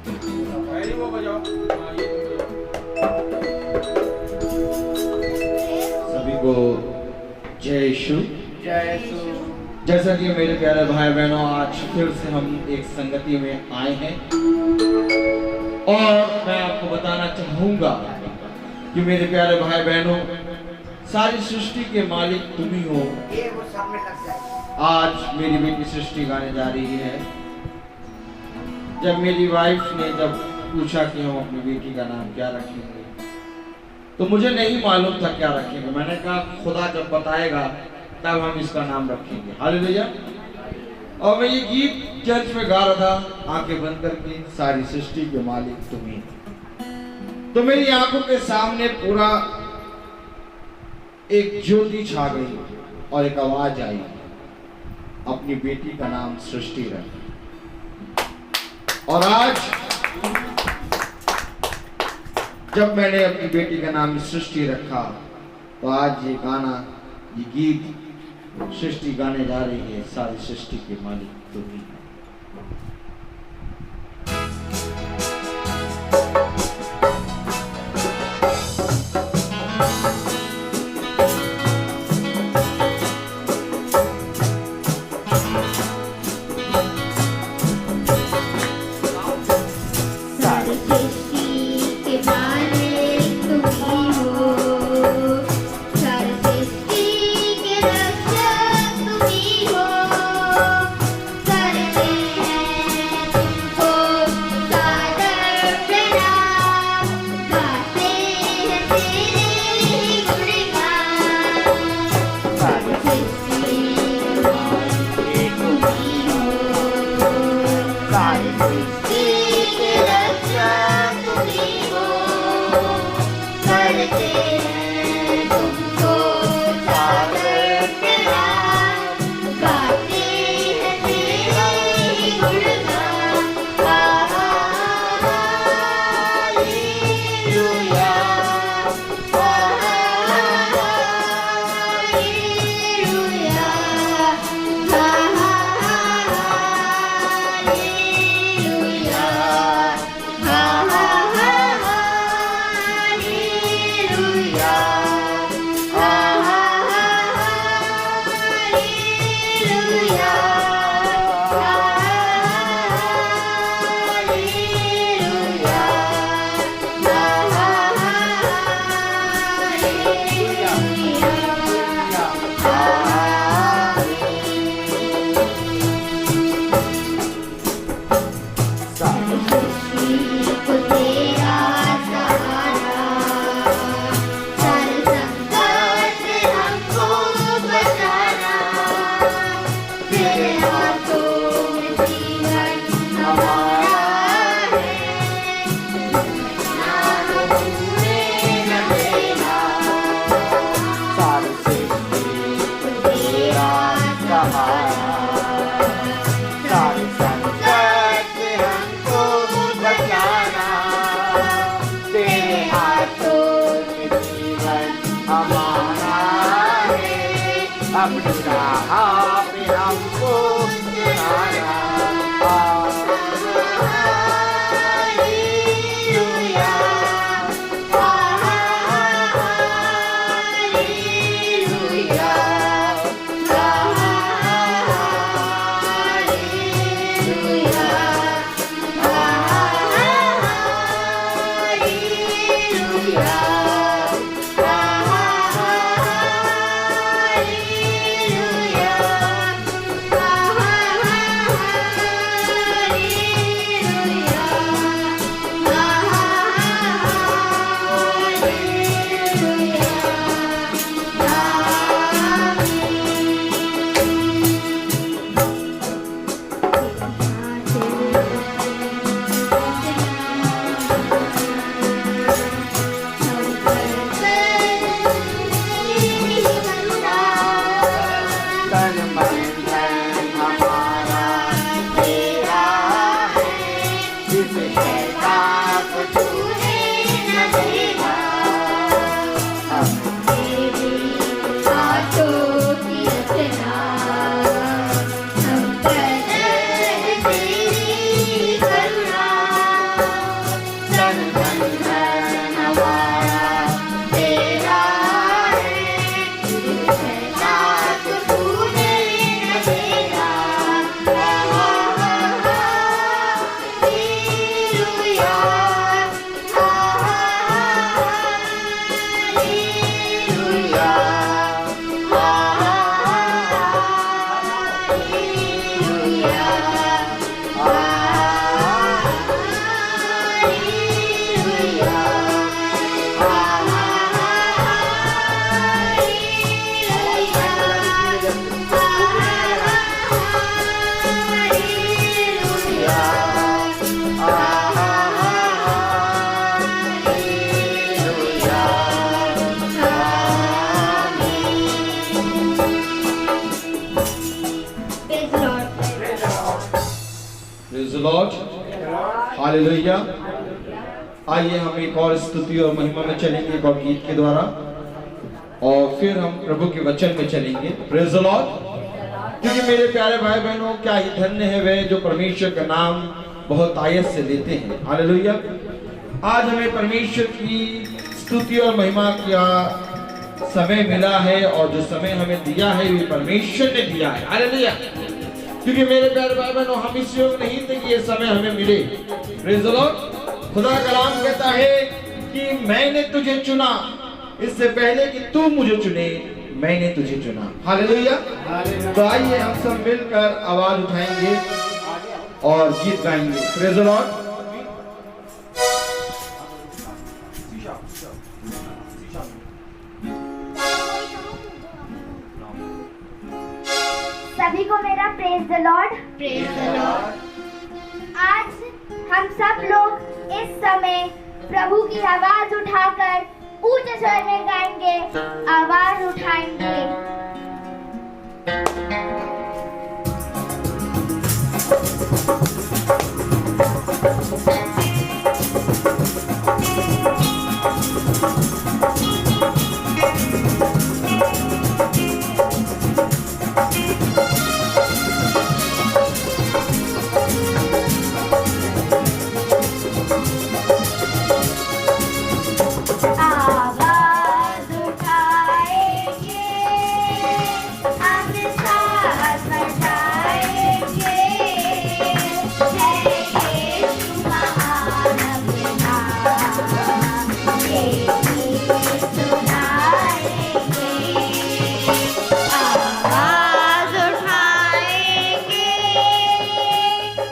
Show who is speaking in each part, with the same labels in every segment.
Speaker 1: पहले वो बजाओ। हाँ, ये
Speaker 2: सभी को जय यीशु।
Speaker 1: जय यीशु।
Speaker 2: जैसा कि मेरे प्यारे भाई बहनों, आज फिर से हम एक संगति में आए हैं और मैं आपको बताना चाहूंगा कि मेरे प्यारे भाई बहनों, सारी सृष्टि के मालिक तुम ही हो। आज मेरी बेटी सृष्टि गाने जा रही है। जब मेरी वाइफ ने जब पूछा कि हम अपनी बेटी का नाम क्या रखेंगे, तो मुझे नहीं मालूम था क्या रखेंगे। मैंने कहा खुदा जब बताएगा तब हम इसका नाम रखेंगे। हालेलुया। और मैं ये गीत चर्च में गा रहा था, आंखें बंद करके, सारी सृष्टि के मालिक तुम ही। तो मेरी आंखों के सामने पूरा एक ज्योति छा गई और एक आवाज आई, अपनी बेटी का नाम सृष्टि रख। और आज जब मैंने अपनी बेटी का नाम सृष्टि रखा, तो आज ये गाना, ये गीत सृष्टि गाने जा रही है, सारी सृष्टि के मालिक तुम ही। The lord, hallelujah. आइए हम एक और स्तुति और महिमा में चलेंगे एक और गीत के द्वारा, और फिर हम प्रभु के वचन में चलेंगे। Praise the Lord. क्योंकि मेरे प्यारे भाई बहनों, क्या ही धन्य है वे जो परमेश्वर का नाम बहुत आयत से लेते हैं। हालेलुया। आज हमें परमेश्वर की स्तुति और महिमा का समय मिला है, और जो समय हमें दिया है ये परमेश्वर ने दिया है। हालेलुया। क्योंकि मेरे प्यारे भाई बहनों, हम इस योग नहीं थे कि ये समय हमें मिले। Praise the Lord. खुदा कलाम कहता है कि मैंने तुझे चुना, इससे पहले कि तू मुझे चुने मैंने तुझे चुना। हालेलुया। तो आइए हम सब मिलकर आवाज उठाएंगे और गीत गाएंगे। Praise the Lord.
Speaker 3: सभी को मेरा praise the lord.
Speaker 4: Praise the Lord.
Speaker 3: आज हम सब लोग इस समय प्रभु की आवाज उठाकर ऊंचे स्वर में गाएंगे, आवाज उठाएंगे। आवाज उठाएंगे, हम साथ बजाएंगे, है यीशु महान अपना, ये गीत सुनाएंगे। आवाज उठाएंगे,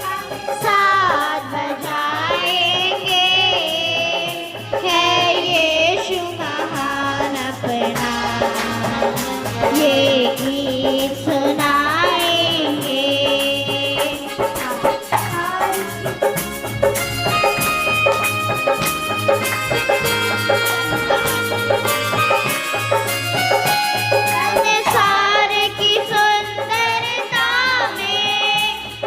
Speaker 3: हम साथ बजाएंगे, है यीशु महान अपना, ये गीत सुनाएंगे। संसार की सुंदरता में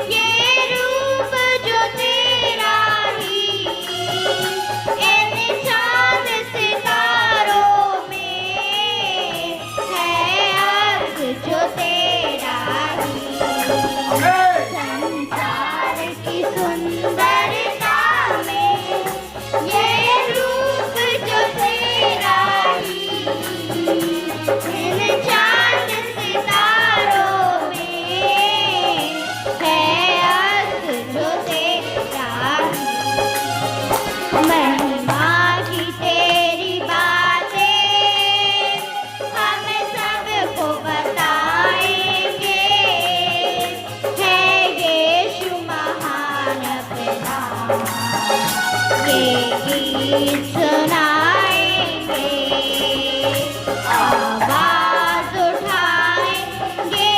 Speaker 3: ये रूप जो तेरा ही, इन चांद सितारों में है अर्थ जो तेरा ही। संसार की सुंदरता में ये रूप जो तेरा ही, इन चांद सितारों में है अर्थ जो तेरा ही। महिमा की तेरी बातें हम सबको बताएंगे, है यीशु महान अपना, ये गीत सुनाएंगे। आवाज उठाएंगे,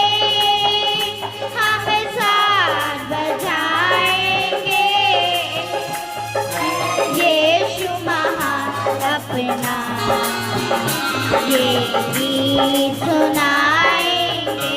Speaker 3: हम साथ बजाएंगे, यीशु महान अपना, ये गीत सुनाएंगे।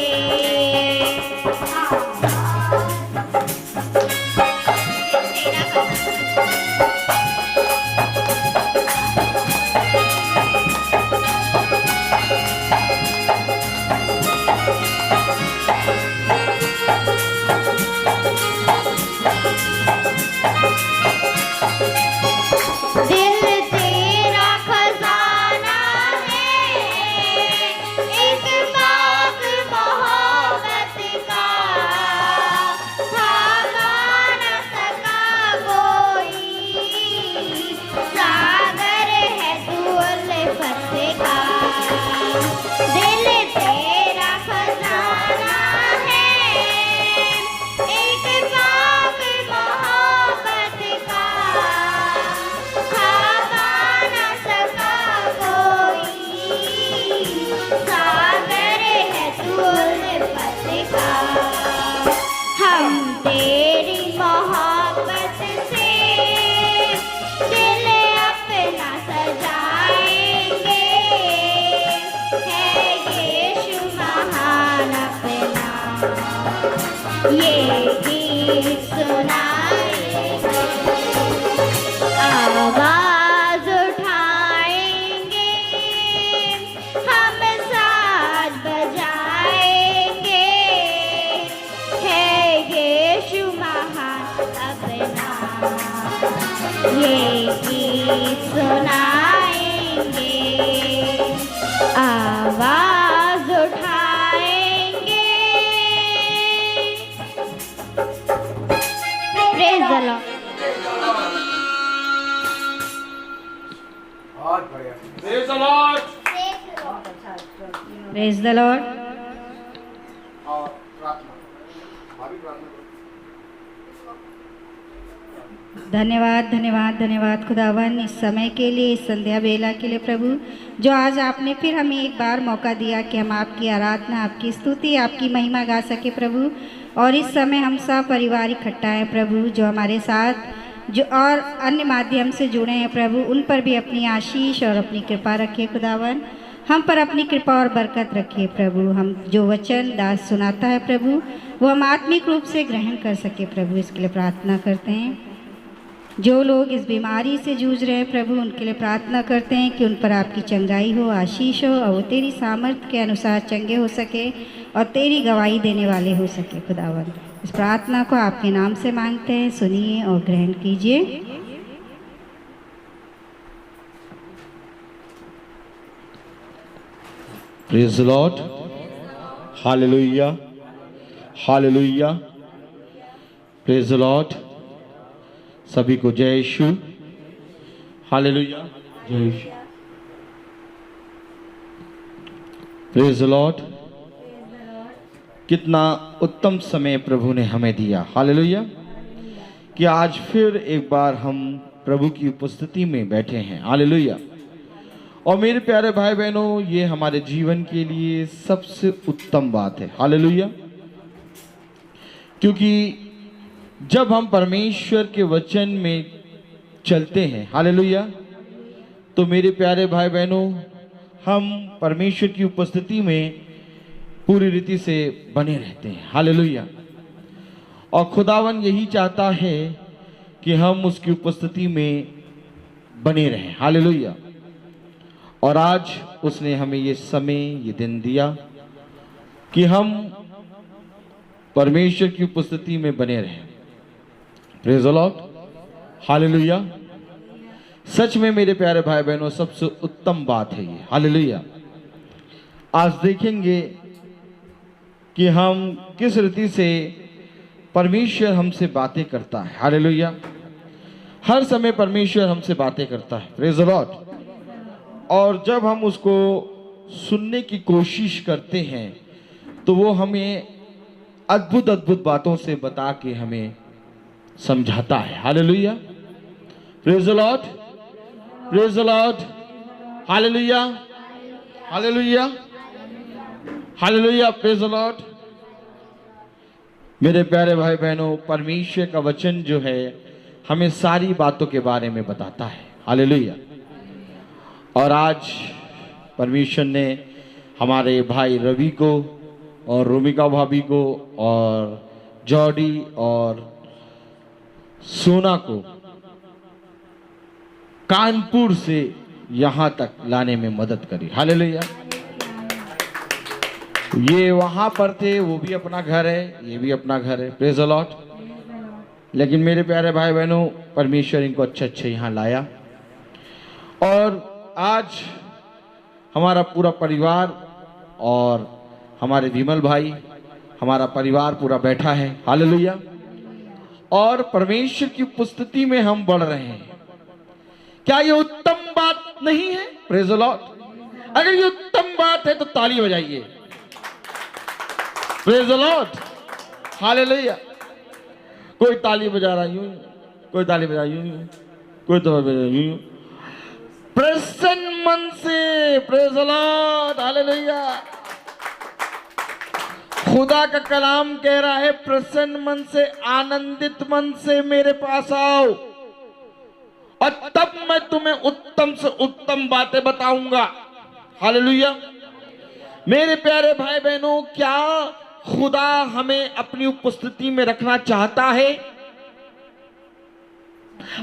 Speaker 3: दिल तेरा खजाना है, एक बाग मोहब्बत का, थामा न सका कोई, सागर है तू उल्फत का। दिल तेरा खजाना है, एक बाग मोहब्बत का, खावा न सका कोई, सागर है तू उल्फत का। हम तेरी मोहब्बत से दिल अपना सजाएंगे, है यीशु महान अपना, ये गीत सुना अपना ये गीत सुनाएंगे, आवाज उठाएंगे। Praise the Lord.
Speaker 1: बहुत बढ़िया।
Speaker 2: Praise the lord.
Speaker 4: Praise the Lord.
Speaker 1: और प्रार्थना, भाभी प्रार्थना करो।
Speaker 4: धन्यवाद धन्यवाद धन्यवाद खुदावन, इस समय के लिए, इस संध्या बेला के लिए प्रभु, जो आज आपने फिर हमें एक बार मौका दिया कि हम आपकी आराधना, आपकी स्तुति, आपकी महिमा गा सके प्रभु। और इस समय हम सब परिवार इकट्ठा हैं प्रभु, जो हमारे साथ जो और अन्य माध्यम से जुड़े हैं प्रभु, उन पर भी अपनी आशीष और अपनी कृपा रखिए खुदावन। हम पर अपनी कृपा और बरकत रखिए प्रभु। हम जो वचन दास सुनाता है प्रभु, वो हम आत्मिक रूप से ग्रहण कर सके प्रभु, इसके लिए प्रार्थना करते हैं। जो लोग इस बीमारी से जूझ रहे हैं प्रभु, उनके लिए प्रार्थना करते हैं कि उन पर आपकी चंगाई हो, आशीष हो, और वो तेरी सामर्थ्य के अनुसार चंगे हो सके और तेरी गवाही देने वाले हो सके खुदावन। इस प्रार्थना को आपके नाम से मांगते हैं, सुनिए और ग्रहण कीजिए।
Speaker 2: Praise the lord. Hallelujah hallelujah. Praise the Lord. सभी को जय यीशु। हालेलुया जय यीशु। Praise the Lord. कितना उत्तम समय प्रभु ने हमें दिया, हालेलुया, कि आज फिर एक बार हम प्रभु की उपस्थिति में बैठे हैं, हालेलुया। और मेरे प्यारे भाई बहनों, ये हमारे जीवन के लिए सबसे उत्तम बात है, हालेलुया, क्योंकि जब हम परमेश्वर के वचन में चलते हैं, हालेलुया, तो मेरे प्यारे भाई बहनों, हम परमेश्वर की उपस्थिति में पूरी रीति से बने रहते हैं, हालेलुया। और खुदावन यही चाहता है कि हम उसकी उपस्थिति में बने रहें, हालेलुया। और आज उसने हमें ये समय, ये दिन दिया कि हम परमेश्वर की उपस्थिति में बने रहें। Praise the lord, hallelujah. सच में मेरे प्यारे भाई बहनों, सबसे उत्तम बात है ये, हालेलुया। आज देखेंगे कि हम किस रीति से परमेश्वर हमसे बातें करता है, हालेलुया। हर समय परमेश्वर हमसे बातें करता है, प्रेज द लॉर्ड। और जब हम उसको सुनने की कोशिश करते हैं तो वो हमें अद्भुत अद्भुत बातों से बता के हमें समझाता है, hallelujah. Praise the lord, praise the lord, hallelujah hallelujah hallelujah, praise the Lord. मेरे प्यारे भाई बहनों, परमेश्वर का वचन जो है हमें सारी बातों के बारे में बताता है, हालेलुया। और आज परमेश्वर ने हमारे भाई रवि को और रोमिका भाभी को और जॉडी और सोना को कानपुर से यहाँ तक लाने में मदद करी, हालेलुया। ये वहाँ पर थे, वो भी अपना घर है, ये भी अपना घर है, प्रेज द लॉर्ड। लेकिन मेरे प्यारे भाई बहनों, परमेश्वर इनको अच्छे यहाँ लाया। और आज हमारा पूरा परिवार और हमारे विमल भाई, हमारा परिवार पूरा बैठा है, हालेलुया। और परमेश्वर की उपस्थिति में हम बढ़ रहे हैं। क्या ये उत्तम बात नहीं है? Praise the Lord. अगर ये उत्तम बात है तो ताली बजाइए, प्रेज द लॉर्ड, हालेलुया। कोई ताली बजा रहा यूं, कोई ताली बजा यूं, कोई तो बजा यूं, प्रसन्न मन से, प्रेज द लॉर्ड, हालेलुया। खुदा का कलाम कह रहा है, प्रसन्न मन से, आनंदित मन से मेरे पास आओ और तब मैं तुम्हें उत्तम से उत्तम बातें बताऊंगा, हालेलुया। मेरे प्यारे भाई बहनों, क्या खुदा हमें अपनी उपस्थिति में रखना चाहता है?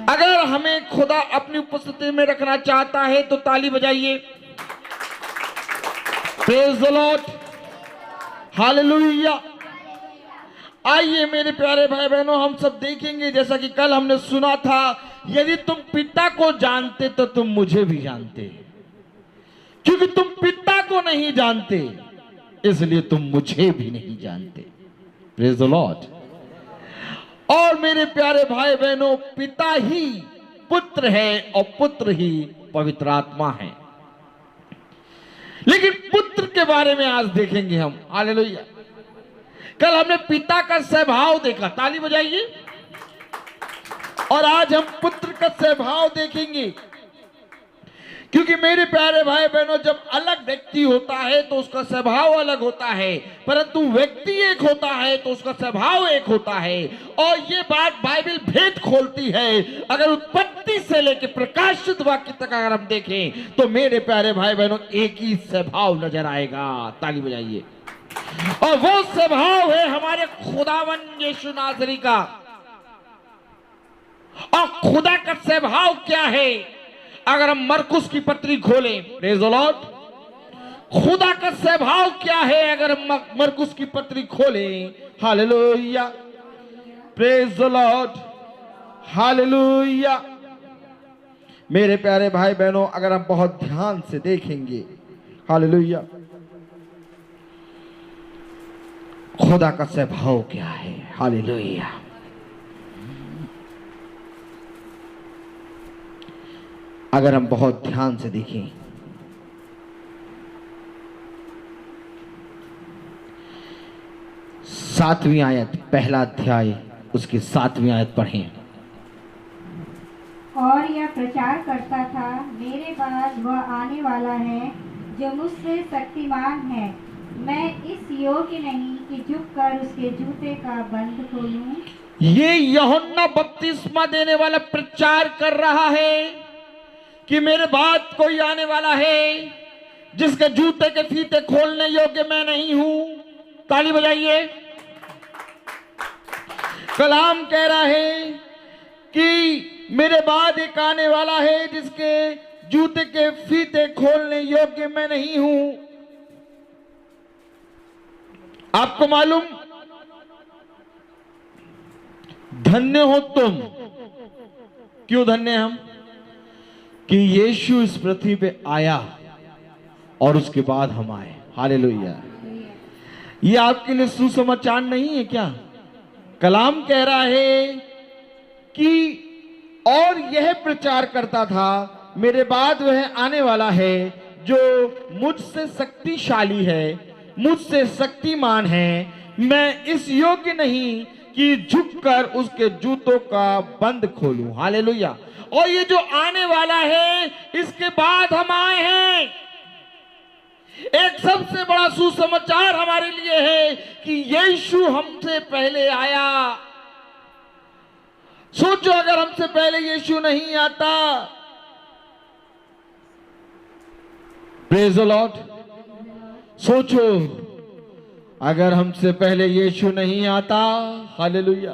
Speaker 2: अगर हमें खुदा अपनी उपस्थिति में रखना चाहता है तो ताली बजाइए, प्रेज द लॉर्ड, हालेलुया। आइए मेरे प्यारे भाई बहनों, हम सब देखेंगे जैसा कि कल हमने सुना था, यदि तुम पिता को जानते तो तुम मुझे भी जानते, क्योंकि तुम पिता को नहीं जानते इसलिए तुम मुझे भी नहीं जानते। Praise the Lord. और मेरे प्यारे भाई बहनों, पिता ही पुत्र है और पुत्र ही पवित्र आत्मा है। लेकिन पुत्र के बारे में आज देखेंगे हम। हालेलुया। कल हमने पिता का स्वभाव देखा, ताली बजाइए। और आज हम पुत्र का स्वभाव देखेंगे, क्योंकि मेरे प्यारे भाई बहनों, जब अलग व्यक्ति होता है तो उसका स्वभाव अलग होता है, परंतु व्यक्ति एक होता है तो उसका स्वभाव एक होता है। और ये बात बाइबल भेद खोलती है। अगर उत्पत्ति से लेकर प्रकाशित वाक्य तक अगर हम देखें तो मेरे प्यारे भाई बहनों एक ही स्वभाव नजर आएगा। ताली बजाइए। और वो स्वभाव है हमारे खुदावन यीशु नासरी का। और खुदा का स्वभाव क्या है? अगर हम मरकुस की पत्री खोलें, प्रेज द लॉर्ड, खुदा का स्वभाव क्या है? अगर हम मरकुस की पत्री खोलें, hallelujah, praise the lord, hallelujah. मेरे प्यारे भाई बहनों, अगर हम बहुत ध्यान से देखेंगे, हालेलुया, खुदा का स्वभाव क्या है? हालेलुया। अगर हम बहुत ध्यान से देखें, सातवीं आयत, पहला अध्याय, उसकी 7वीं आयत पढ़ें।
Speaker 4: और यह प्रचार करता था, मेरे बाद वह आने वाला है जो मुझसे शक्तिमान है, मैं इस योग्य नहीं कि झुककर उसके जूते का बंद खोलूं।
Speaker 2: ये यूहन्ना बपतिस्मा देने वाला प्रचार कर रहा है कि मेरे बाद कोई आने वाला है जिसके जूते के फीते खोलने योग्य मैं नहीं हूं। ताली बजाइए। कलाम कह रहा है कि मेरे बाद एक आने वाला है जिसके जूते के फीते खोलने योग्य मैं नहीं हूं। आपको मालूम, धन्य हो तुम। क्यों धन्य हम? कि यीशु इस पृथ्वी पे आया और उसके बाद हम आए। हालेलुया। ये आपके लिए सुसमाचार नहीं है क्या? कलाम कह रहा है कि और यह प्रचार करता था, मेरे बाद वह आने वाला है जो मुझसे शक्तिशाली है, मुझसे शक्तिमान है, मैं इस योग्य नहीं कि झुककर उसके जूतों का बंद खोलूं। हालेलुया। और ये जो आने वाला है, इसके बाद हम आए हैं। एक सबसे बड़ा सुसमाचार हमारे लिए है कि यीशु हमसे पहले आया। सोचो, अगर हमसे पहले यीशु नहीं आता, प्रेज द लॉर्ड, सोचो अगर हमसे पहले यीशु नहीं आता, हालेलुया,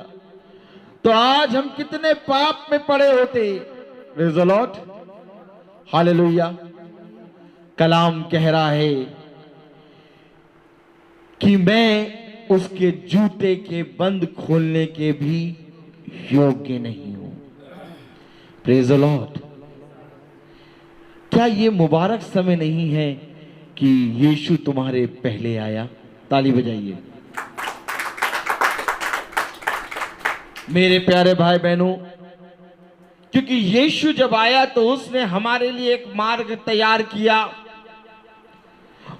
Speaker 2: तो आज हम कितने पाप में पड़े होते। Praise the lord, hallelujah. कलाम कह रहा है कि मैं उसके जूते के बंद खोलने के भी योग्य नहीं हूं। Praise the Lord. क्या ये मुबारक समय नहीं है कि यीशु तुम्हारे पहले आया? ताली बजाइए। मेरे प्यारे भाई बहनों, क्योंकि यीशु जब आया तो उसने हमारे लिए एक मार्ग तैयार किया,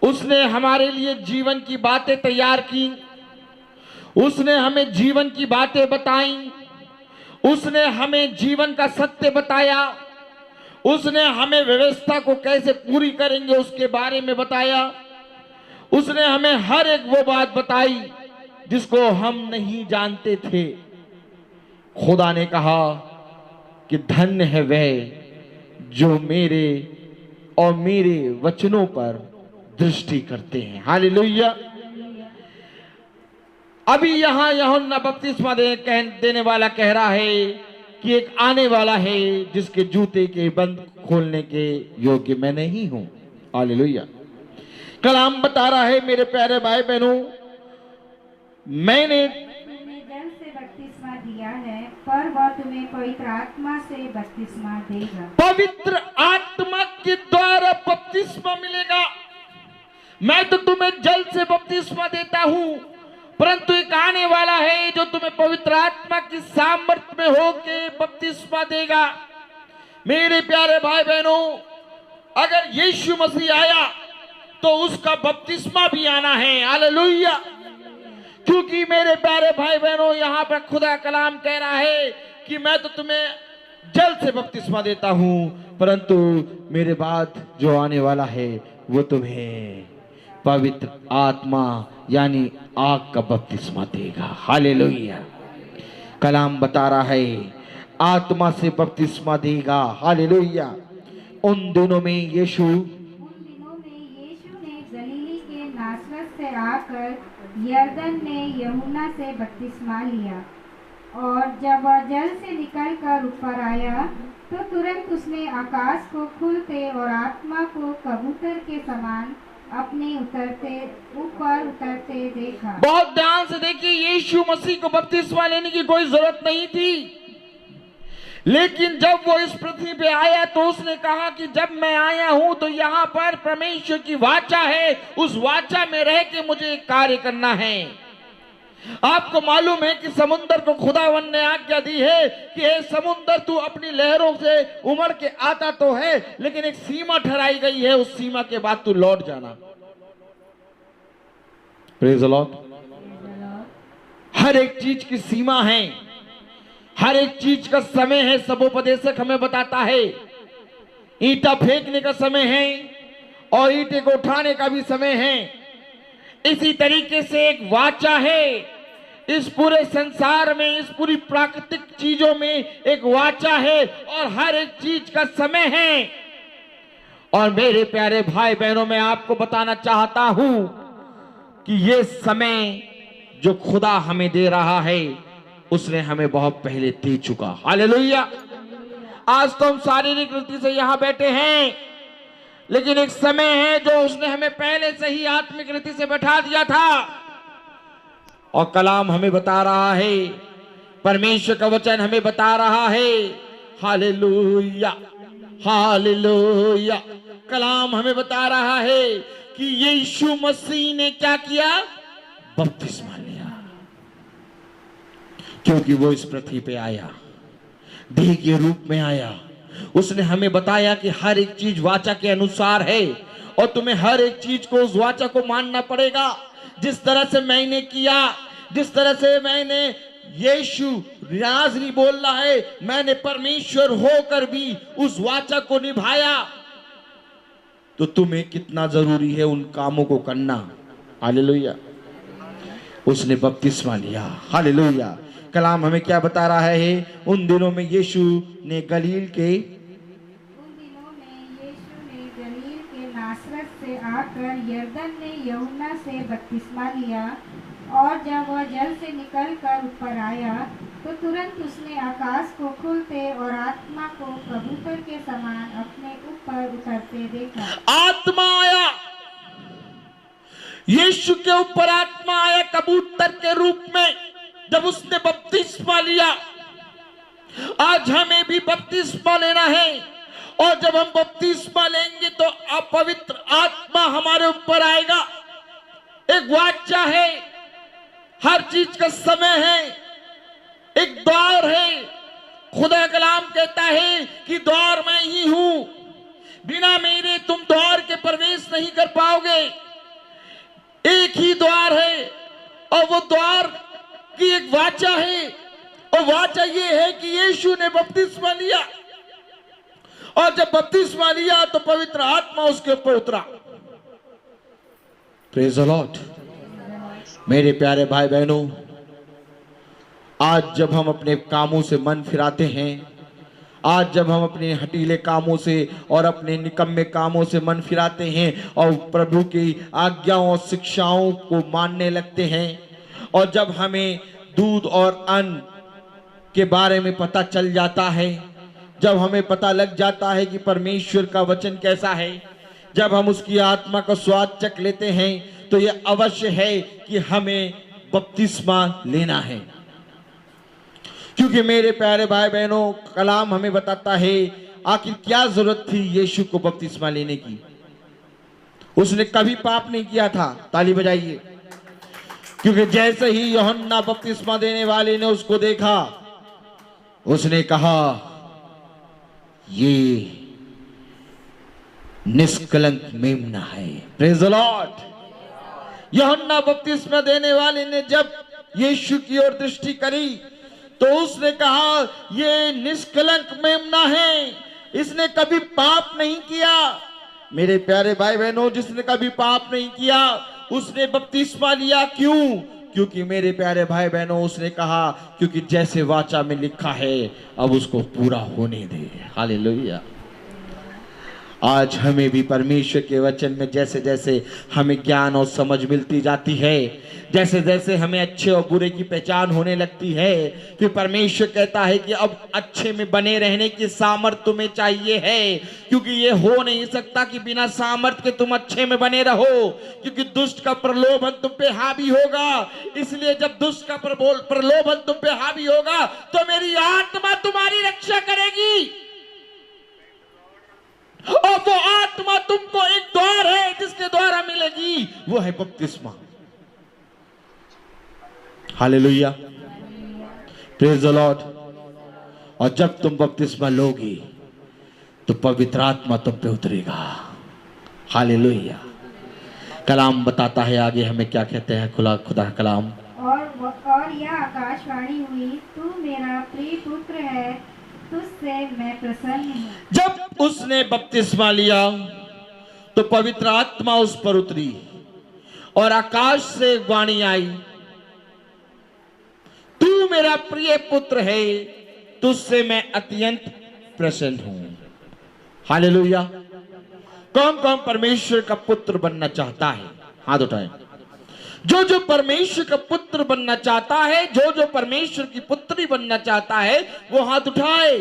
Speaker 2: उसने हमारे लिए जीवन की बातें तैयार की, उसने हमें जीवन की बातें बताई, उसने हमें जीवन का सत्य बताया, उसने हमें व्यवस्था को कैसे पूरी करेंगे उसके बारे में बताया, उसने हमें हर एक वो बात बताई जिसको हम नहीं जानते थे। खुदा ने कहा कि धन्य है वह जो मेरे और मेरे वचनों पर दृष्टि करते हैं। हालेलुया। अभी यहां यूहन्ना बपतिस्मा देने वाला कह रहा है कि एक आने वाला है जिसके जूते के बंद खोलने के योग्य मैं नहीं हूं। हालेलुया। कलाम बता रहा है मेरे प्यारे भाई बहनों, मैंने
Speaker 4: पर वह तुम्हें पवित्र आत्मा से बपतिस्मा देगा।
Speaker 2: पवित्र आत्मा के द्वारा बपतिस्मा मिलेगा। मैं तो तुम्हें जल से बपतिस्मा देता हूं, परंतु एक आने वाला है जो तुम्हें पवित्र आत्मा की सामर्थ्य में होके बपतिस्मा देगा। मेरे प्यारे भाई बहनों, अगर यीशु मसीह आया तो उसका बपतिस्मा भी आना है। हालेलुया। क्योंकि मेरे प्यारे भाई बहनों, यहाँ पर खुदा कलाम कह रहा है कि मैं तो तुम्हें जल से बपतिस्मा देता हूं, परंतु मेरे बाद जो आने वाला है वो तुम्हें पवित्र आत्मा यानी आग का बपतिस्मा देगा। हालेलुया। कलाम बता रहा है आत्मा से बपतिस्मा देगा। हालेलुया। उन दिनों में यीशु
Speaker 4: ने गलीली के नासरत से आकर यरदन ने यूहन्ना से बपतिस्मा लिया, और जब वह जल से निकलकर ऊपर आया तो तुरंत उसने आकाश को खुलते और आत्मा को कबूतर के समान अपने ऊपर उतरते देखा।
Speaker 2: बहुत ध्यान से देखिए, यीशु मसीह को बपतिस्मा लेने की कोई जरूरत नहीं थी, लेकिन जब वो इस पृथ्वी पे आया तो उसने कहा कि जब मैं आया हूं तो यहाँ पर परमेश्वर की वाचा है, उस वाचा में रह के मुझे एक कार्य करना है। आपको मालूम है कि समुद्र को खुदावन ने आज्ञा दी है कि हे समुद्र, तू अपनी लहरों से उमड़ के आता तो है, लेकिन एक सीमा ठहराई गई है, उस सीमा के बाद तू लौट जाना। Praise the Lord. हर एक चीज की सीमा है, हर एक चीज का समय है। सबोपदेशक हमें बताता है ईंटा फेंकने का समय है और ईंटे को उठाने का भी समय है। इसी तरीके से एक वाचा है। इस पूरे संसार में, इस पूरी प्राकृतिक चीजों में एक वाचा है और हर एक चीज का समय है। और मेरे प्यारे भाई बहनों, मैं आपको बताना चाहता हूं कि ये समय जो खुदा हमें दे रहा है उसने हमें बहुत पहले दे चुका। हालेलुया। आज तो हम शारीरिक रीति से यहां बैठे हैं, लेकिन एक समय है जो उसने हमें पहले से ही आत्मिक रीति से बैठा दिया था। और कलाम हमें बता रहा है, परमेश्वर का वचन हमें बता रहा है। Hallelujah, hallelujah. कलाम हमें बता रहा है कि यीशु मसीह ने क्या किया? बपतिस्मा लिया। क्योंकि वो इस पृथ्वी पे आया, देह के रूप में आया। उसने हमें बताया कि हर एक चीज वाचा के अनुसार है और तुम्हें हर एक चीज को उस वाचा को मानना पड़ेगा। जिस तरह से मैंने किया, जिस तरह से मैंने यीशु नाज़री बोल रहा है, मैंने परमेश्वर होकर भी उस वाचा को निभाया, तो तुम्हें कितना जरूरी है उन कामों को करना। हालेलुया। उसने बपतिस्मा लिया। हालेलुया। कलाम हमें क्या बता रहा है? उन दिनों में यीशु ने गलील के
Speaker 4: नासरत से आकर यरदन ने यूहन्ना से बपतिस्मा लिया, और जब वह जल से निकलकर ऊपर आया तो तुरंत उसने आकाश को खुलते और आत्मा को कबूतर के समान अपने ऊपर उतरते देखा।
Speaker 2: आत्मा आया, यीशु के ऊपर आत्मा आया कबूतर के रूप में जब उसने बपतिस्मा लिया। आज हमें भी बपतिस्मा लेना है, और जब हम बपतिस्मा लेंगे तो अपवित्र आत्मा हमारे ऊपर आएगा। एक वाचा है, हर चीज का समय है, एक द्वार है। खुदा कलाम कहता है कि द्वार मैं ही हूं, बिना मेरे तुम द्वार के प्रवेश नहीं कर पाओगे। एक ही द्वार है और वो द्वार की एक वाचा है, और वाचा ये है कि यीशु ने बपतिस्मा लिया, और जब बपतिस्मा लिया तो पवित्र आत्मा उसके ऊपर उतरा। Praise the Lord. मेरे प्यारे भाई बहनों, आज जब हम अपने कामों से मन फिराते हैं, आज जब हम अपने हटीले कामों से और अपने निकम्मे कामों से मन फिराते हैं और प्रभु की आज्ञाओं और शिक्षाओं को मानने लगते हैं, और जब हमें दूध और अन्न के बारे में पता चल जाता है, जब हमें पता लग जाता है कि परमेश्वर का वचन कैसा है, जब हम उसकी आत्मा का स्वाद चख लेते हैं, तो यह अवश्य है कि हमें बपतिस्मा लेना है। क्योंकि मेरे प्यारे भाई बहनों, कलाम हमें बताता है आखिर क्या जरूरत थी यीशु को बपतिस्मा लेने की। उसने कभी पाप नहीं किया था। ताली बजाइए। क्योंकि जैसे ही यूहन्ना बपतिस्मा देने वाले ने उसको देखा, उसने कहा ये निष्कलंक मेमना है। Praise the Lord. यूहन्ना बपतिस्मा देने वाले ने जब यीशु की ओर दृष्टि करी तो उसने कहा ये निष्कलंक मेमना है, इसने कभी पाप नहीं किया। मेरे प्यारे भाई बहनों, जिसने कभी पाप नहीं किया उसने बपतिस्मा लिया। क्यों? क्योंकि मेरे प्यारे भाई बहनों, उसने कहा क्योंकि जैसे वाचा में लिखा है अब उसको पूरा होने दे। हालेलुया। आज हमें भी परमेश्वर के वचन में जैसे जैसे हमें ज्ञान और समझ मिलती जाती है, जैसे जैसे हमें अच्छे और बुरे की पहचान होने लगती है, फिर परमेश्वर कहता है कि अब अच्छे में बने रहने की सामर्थ्य तुम्हें चाहिए है। क्योंकि ये हो नहीं सकता कि बिना सामर्थ्य के तुम अच्छे में बने रहो, क्योंकि दुष्ट का प्रलोभन तुम पे हावी होगा। इसलिए जब दुष्ट का प्रलोभन तुम पे हावी होगा तो मेरी आत्मा तुम्हारी रक्षा करेगी, और वो आत्मा तुमको एक द्वार है जिसके द्वारा मिलेगी, वो है बपतिस्मा। हालेलुया। Praise the Lord. और जब तुम बपतिस्मा लोगी तो पवित्र आत्मा तुम पे उतरेगा। हालेलुया। कलाम बताता है आगे हमें क्या कहते हैं खुदा कलाम।
Speaker 4: और यह आकाशवाणी हुई, तू मेरा प्रिय पुत्र है, तुझसे मैं प्रसन्न हूँ।
Speaker 2: जब उसने बपतिस्मा लिया तो पवित्र आत्मा उस पर उतरी और आकाश से एक वाणी आई, तू मेरा प्रिय पुत्र है, तुझसे मैं अत्यंत प्रसन्न हूं। हालेलुया। कौन कौन परमेश्वर का पुत्र बनना चाहता है? हाथ उठाएं। जो परमेश्वर का पुत्र बनना चाहता है, जो परमेश्वर की पुत्री बनना चाहता है, वो हाथ उठाए।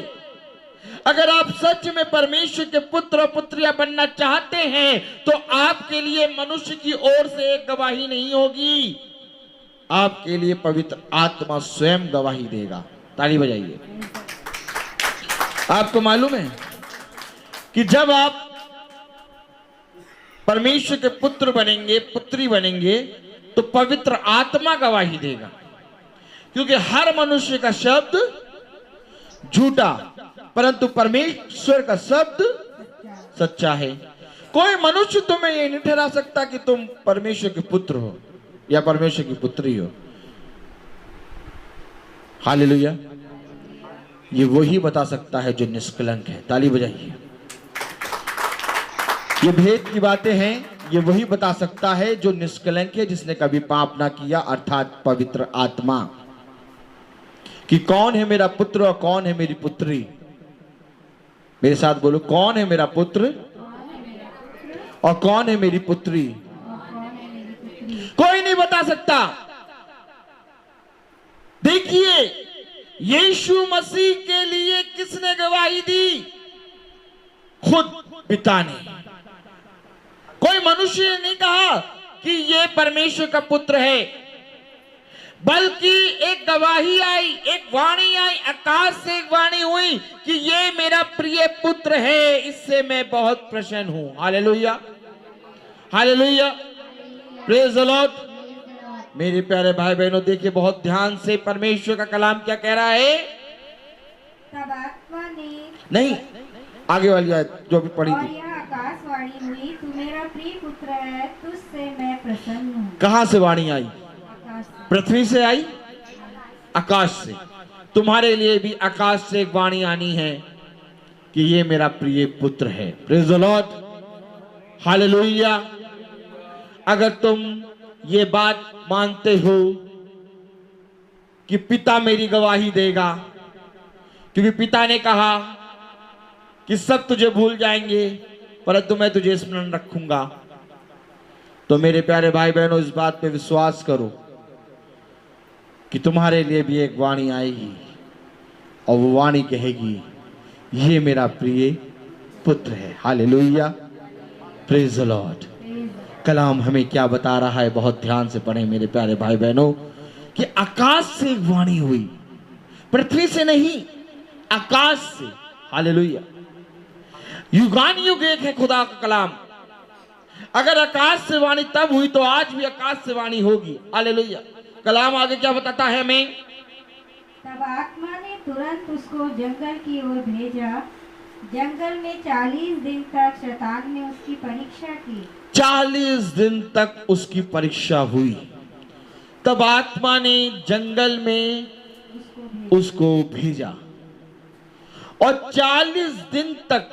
Speaker 2: अगर आप सच में परमेश्वर के पुत्र और पुत्रियां बनना चाहते हैं तो आपके लिए मनुष्य की ओर से एक गवाही नहीं होगी, आपके लिए पवित्र आत्मा स्वयं गवाही देगा। ताली बजाइए। आपको मालूम है कि जब आप परमेश्वर के पुत्र बनेंगे, पुत्री बनेंगे, तो पवित्र आत्मा गवाही देगा। क्योंकि हर मनुष्य का शब्द झूठा, परंतु परमेश्वर का शब्द सच्चा है। कोई मनुष्य तुम्हें ये नहीं ठहरा सकता कि तुम परमेश्वर के पुत्र हो या परमेश्वर की पुत्री हो। हालेलुया। ये वही बता सकता है जो निष्कलंक है। ताली बजाइए। ये भेद की बातें हैं, ये वही बता सकता है जो निष्कलंक है, जिसने कभी पाप ना किया, अर्थात पवित्र आत्मा। कि कौन है मेरा पुत्र और कौन है मेरी पुत्री? मेरे साथ बोलो, कौन है मेरा पुत्र और कौन है मेरी पुत्री? कोई नहीं बता सकता। देखिए, यीशु मसीह के लिए किसने गवाही दी? खुद पिता ने। कोई मनुष्य ने नहीं कहा कि ये परमेश्वर का पुत्र है, बल्कि एक गवाही आई, एक वाणी आई, आकाश से एक वाणी हुई कि ये मेरा प्रिय पुत्र है, इससे मैं बहुत प्रसन्न हूं। Hallelujah. Hallelujah. Praise the Lord. मेरे प्यारे भाई बहनों, देखिए बहुत ध्यान से परमेश्वर का कलाम क्या कह रहा है।
Speaker 4: तब आत्मा ने,
Speaker 2: नहीं, आगे वाली आयत जो भी पढ़ी
Speaker 4: और
Speaker 2: थी।
Speaker 4: यह आकाशवाणी हुई, तू मेरा प्रिय पुत्र है, तुझसे मैं प्रसन्न हूँ।
Speaker 2: कहां से वाणी आई?
Speaker 4: आकाश से।
Speaker 2: पृथ्वी से आई? आकाश से। तुम्हारे लिए भी आकाश से एक वाणी आनी है कि ये मेरा प्रिय पुत्र है। Praise the lord. हालेलुया। अगर तुम ये बात मानते हो कि पिता मेरी गवाही देगा, क्योंकि पिता ने कहा कि सब तुझे भूल जाएंगे परंतु मैं तुझे स्मरण रखूंगा, तो मेरे प्यारे भाई बहनों, इस बात पे विश्वास करो कि तुम्हारे लिए भी एक वाणी आएगी और वो वाणी कहेगी ये मेरा प्रिय पुत्र है। हालेलुया। Praise the lord. कलाम हमें क्या बता रहा है, बहुत ध्यान से पढ़ें मेरे प्यारे भाई बहनों, कि आकाश से एक वाणी हुई। पृथ्वी से नहीं, आकाश से। हालेलुया। युगान युग एक है खुदा का कलाम। अगर आकाश से वाणी तब हुई तो आज भी आकाश से वाणी होगी। हालेलुया। कलाम आगे क्या बताता है हमें?
Speaker 4: तब आत्मा ने तुरंत उसको जंगल की ओर भेजा। जंगल में 40 दिन तक शैतान ने उसकी परीक्षा की।
Speaker 2: 40 दिन तक उसकी परीक्षा हुई। तब आत्मा ने जंगल में उसको भेजा और 40 दिन तक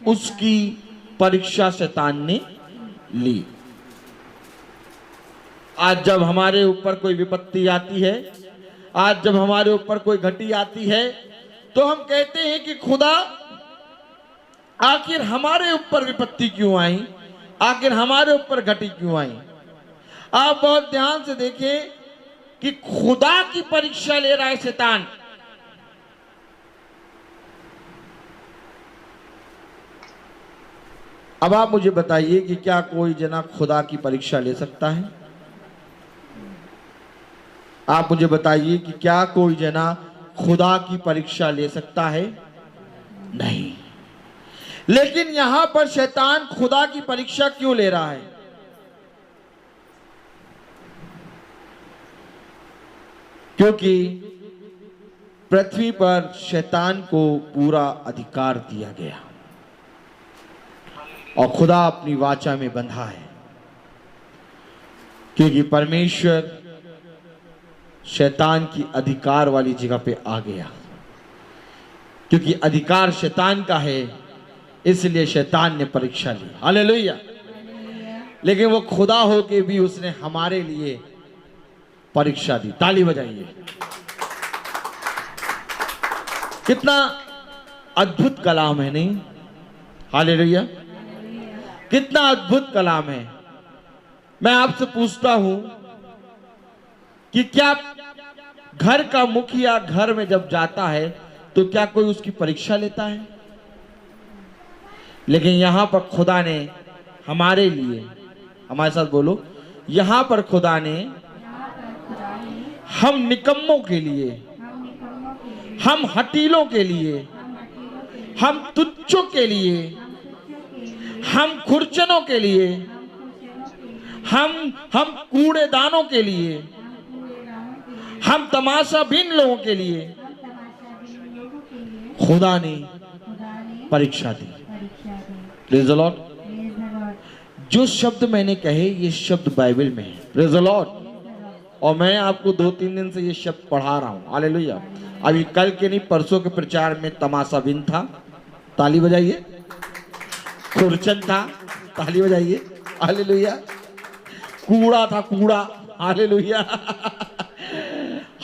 Speaker 2: उसकी परीक्षा शैतान ने ली। आज जब हमारे ऊपर कोई विपत्ति आती है, आज जब हमारे ऊपर कोई घटी आती है, तो हम कहते हैं कि खुदा आखिर हमारे ऊपर विपत्ति क्यों आई, आखिर हमारे ऊपर घटी क्यों आई। आप बहुत ध्यान से देखें कि खुदा की परीक्षा ले रहा है शैतान। अब आप मुझे बताइए कि क्या कोई जना खुदा की परीक्षा ले सकता है? आप मुझे बताइए कि क्या कोई जना खुदा की परीक्षा ले सकता है? नहीं। लेकिन यहां पर शैतान खुदा की परीक्षा क्यों ले रहा है? क्योंकि पृथ्वी पर शैतान को पूरा अधिकार दिया गया और खुदा अपनी वाचा में बंधा है। क्योंकि परमेश्वर शैतान की अधिकार वाली जगह पे आ गया। क्योंकि अधिकार शैतान का है, इसलिए शैतान ने परीक्षा ली। हालेलुया। लेकिन वो खुदा होके भी उसने हमारे लिए परीक्षा दी। ताली बजाइए। कितना अद्भुत कलाम है, नहीं? हालेलुया। कितना अद्भुत कलाम है। मैं आपसे पूछता हूं कि क्या घर का मुखिया घर में जब जाता है तो क्या कोई उसकी परीक्षा लेता है? लेकिन यहां पर खुदा ने हमारे लिए, हमारे साथ बोलो, यहां पर खुदा ने हम निकम्मों के लिए, हम हटीलों के लिए, हम तुच्छों के लिए, हम खुरचनों के लिए, हम कूड़ेदानों के लिए, हम तमाशाबीन लोगों के लिए खुदा ने परीक्षा दी। Praise the Lord. जो शब्द मैंने कहे ये शब्द बाइबल में है। Praise the Lord. और मैं आपको 2-3 दिन से ये शब्द पढ़ा रहा हूं। हालेलुया। अभी कल के नहीं, परसों के प्रचार में तमाशाबीन था, ताली बजाइए। खुरचन था, ताली बजाइए। हालेलुया। कूड़ा था, कूड़ा। हालेलुया।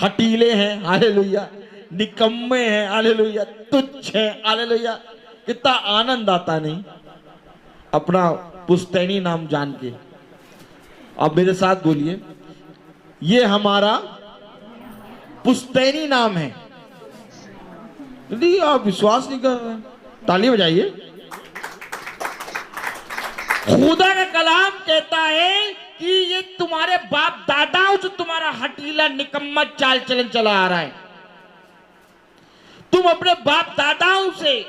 Speaker 2: हटीले हैं। हालेलुया। निकम्मे हैं। हालेलुया। तुच्छ हैं। हालेलुया। कितना आनंद आता नहीं अपना पुस्तैनी नाम जान के। अब मेरे साथ बोलिए, ये हमारा पुस्तैनी नाम है। नहीं, आप विश्वास नहीं कर रहे, ताली बजाइए। खुदा का कलाम कहता है कि ये तुम्हारे बाप दादाओं से तुम्हारा हटीला निकम्मा चाल चलन चला आ रहा है। तुम अपने बाप दादाओं से,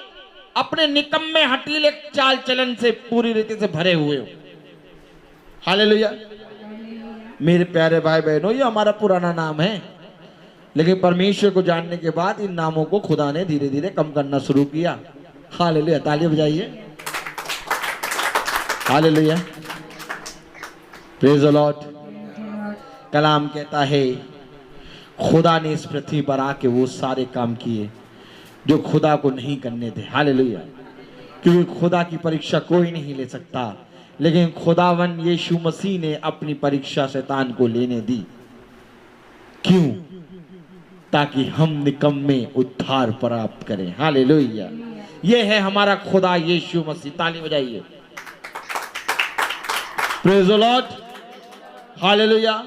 Speaker 2: अपने निकम्मे हटीले चाल चलन से पूरी रीति से भरे हुए हो। हालेलुया। मेरे प्यारे भाई बहनों, ये हमारा पुराना नाम है, लेकिन परमेश्वर को जानने के बाद इन नामों को खुदा ने धीरे धीरे कम करना शुरू किया। हालेलुया। ताली बजाइए। हालेलुया। Praise the lord. कलाम कहता है खुदा ने इस पृथ्वी पर आके वो सारे काम किए जो खुदा को नहीं करने थे। हालेलुया। क्योंकि खुदा की परीक्षा कोई नहीं ले सकता, लेकिन खुदावन यीशु मसीह ने अपनी परीक्षा शैतान को लेने दी। क्यों? ताकि हम निकम्मे उद्धार प्राप्त करें। हालेलुया। ये है हमारा खुदा यीशु मसीह। ताली बजाइए। Praise the lord. हालेलुया।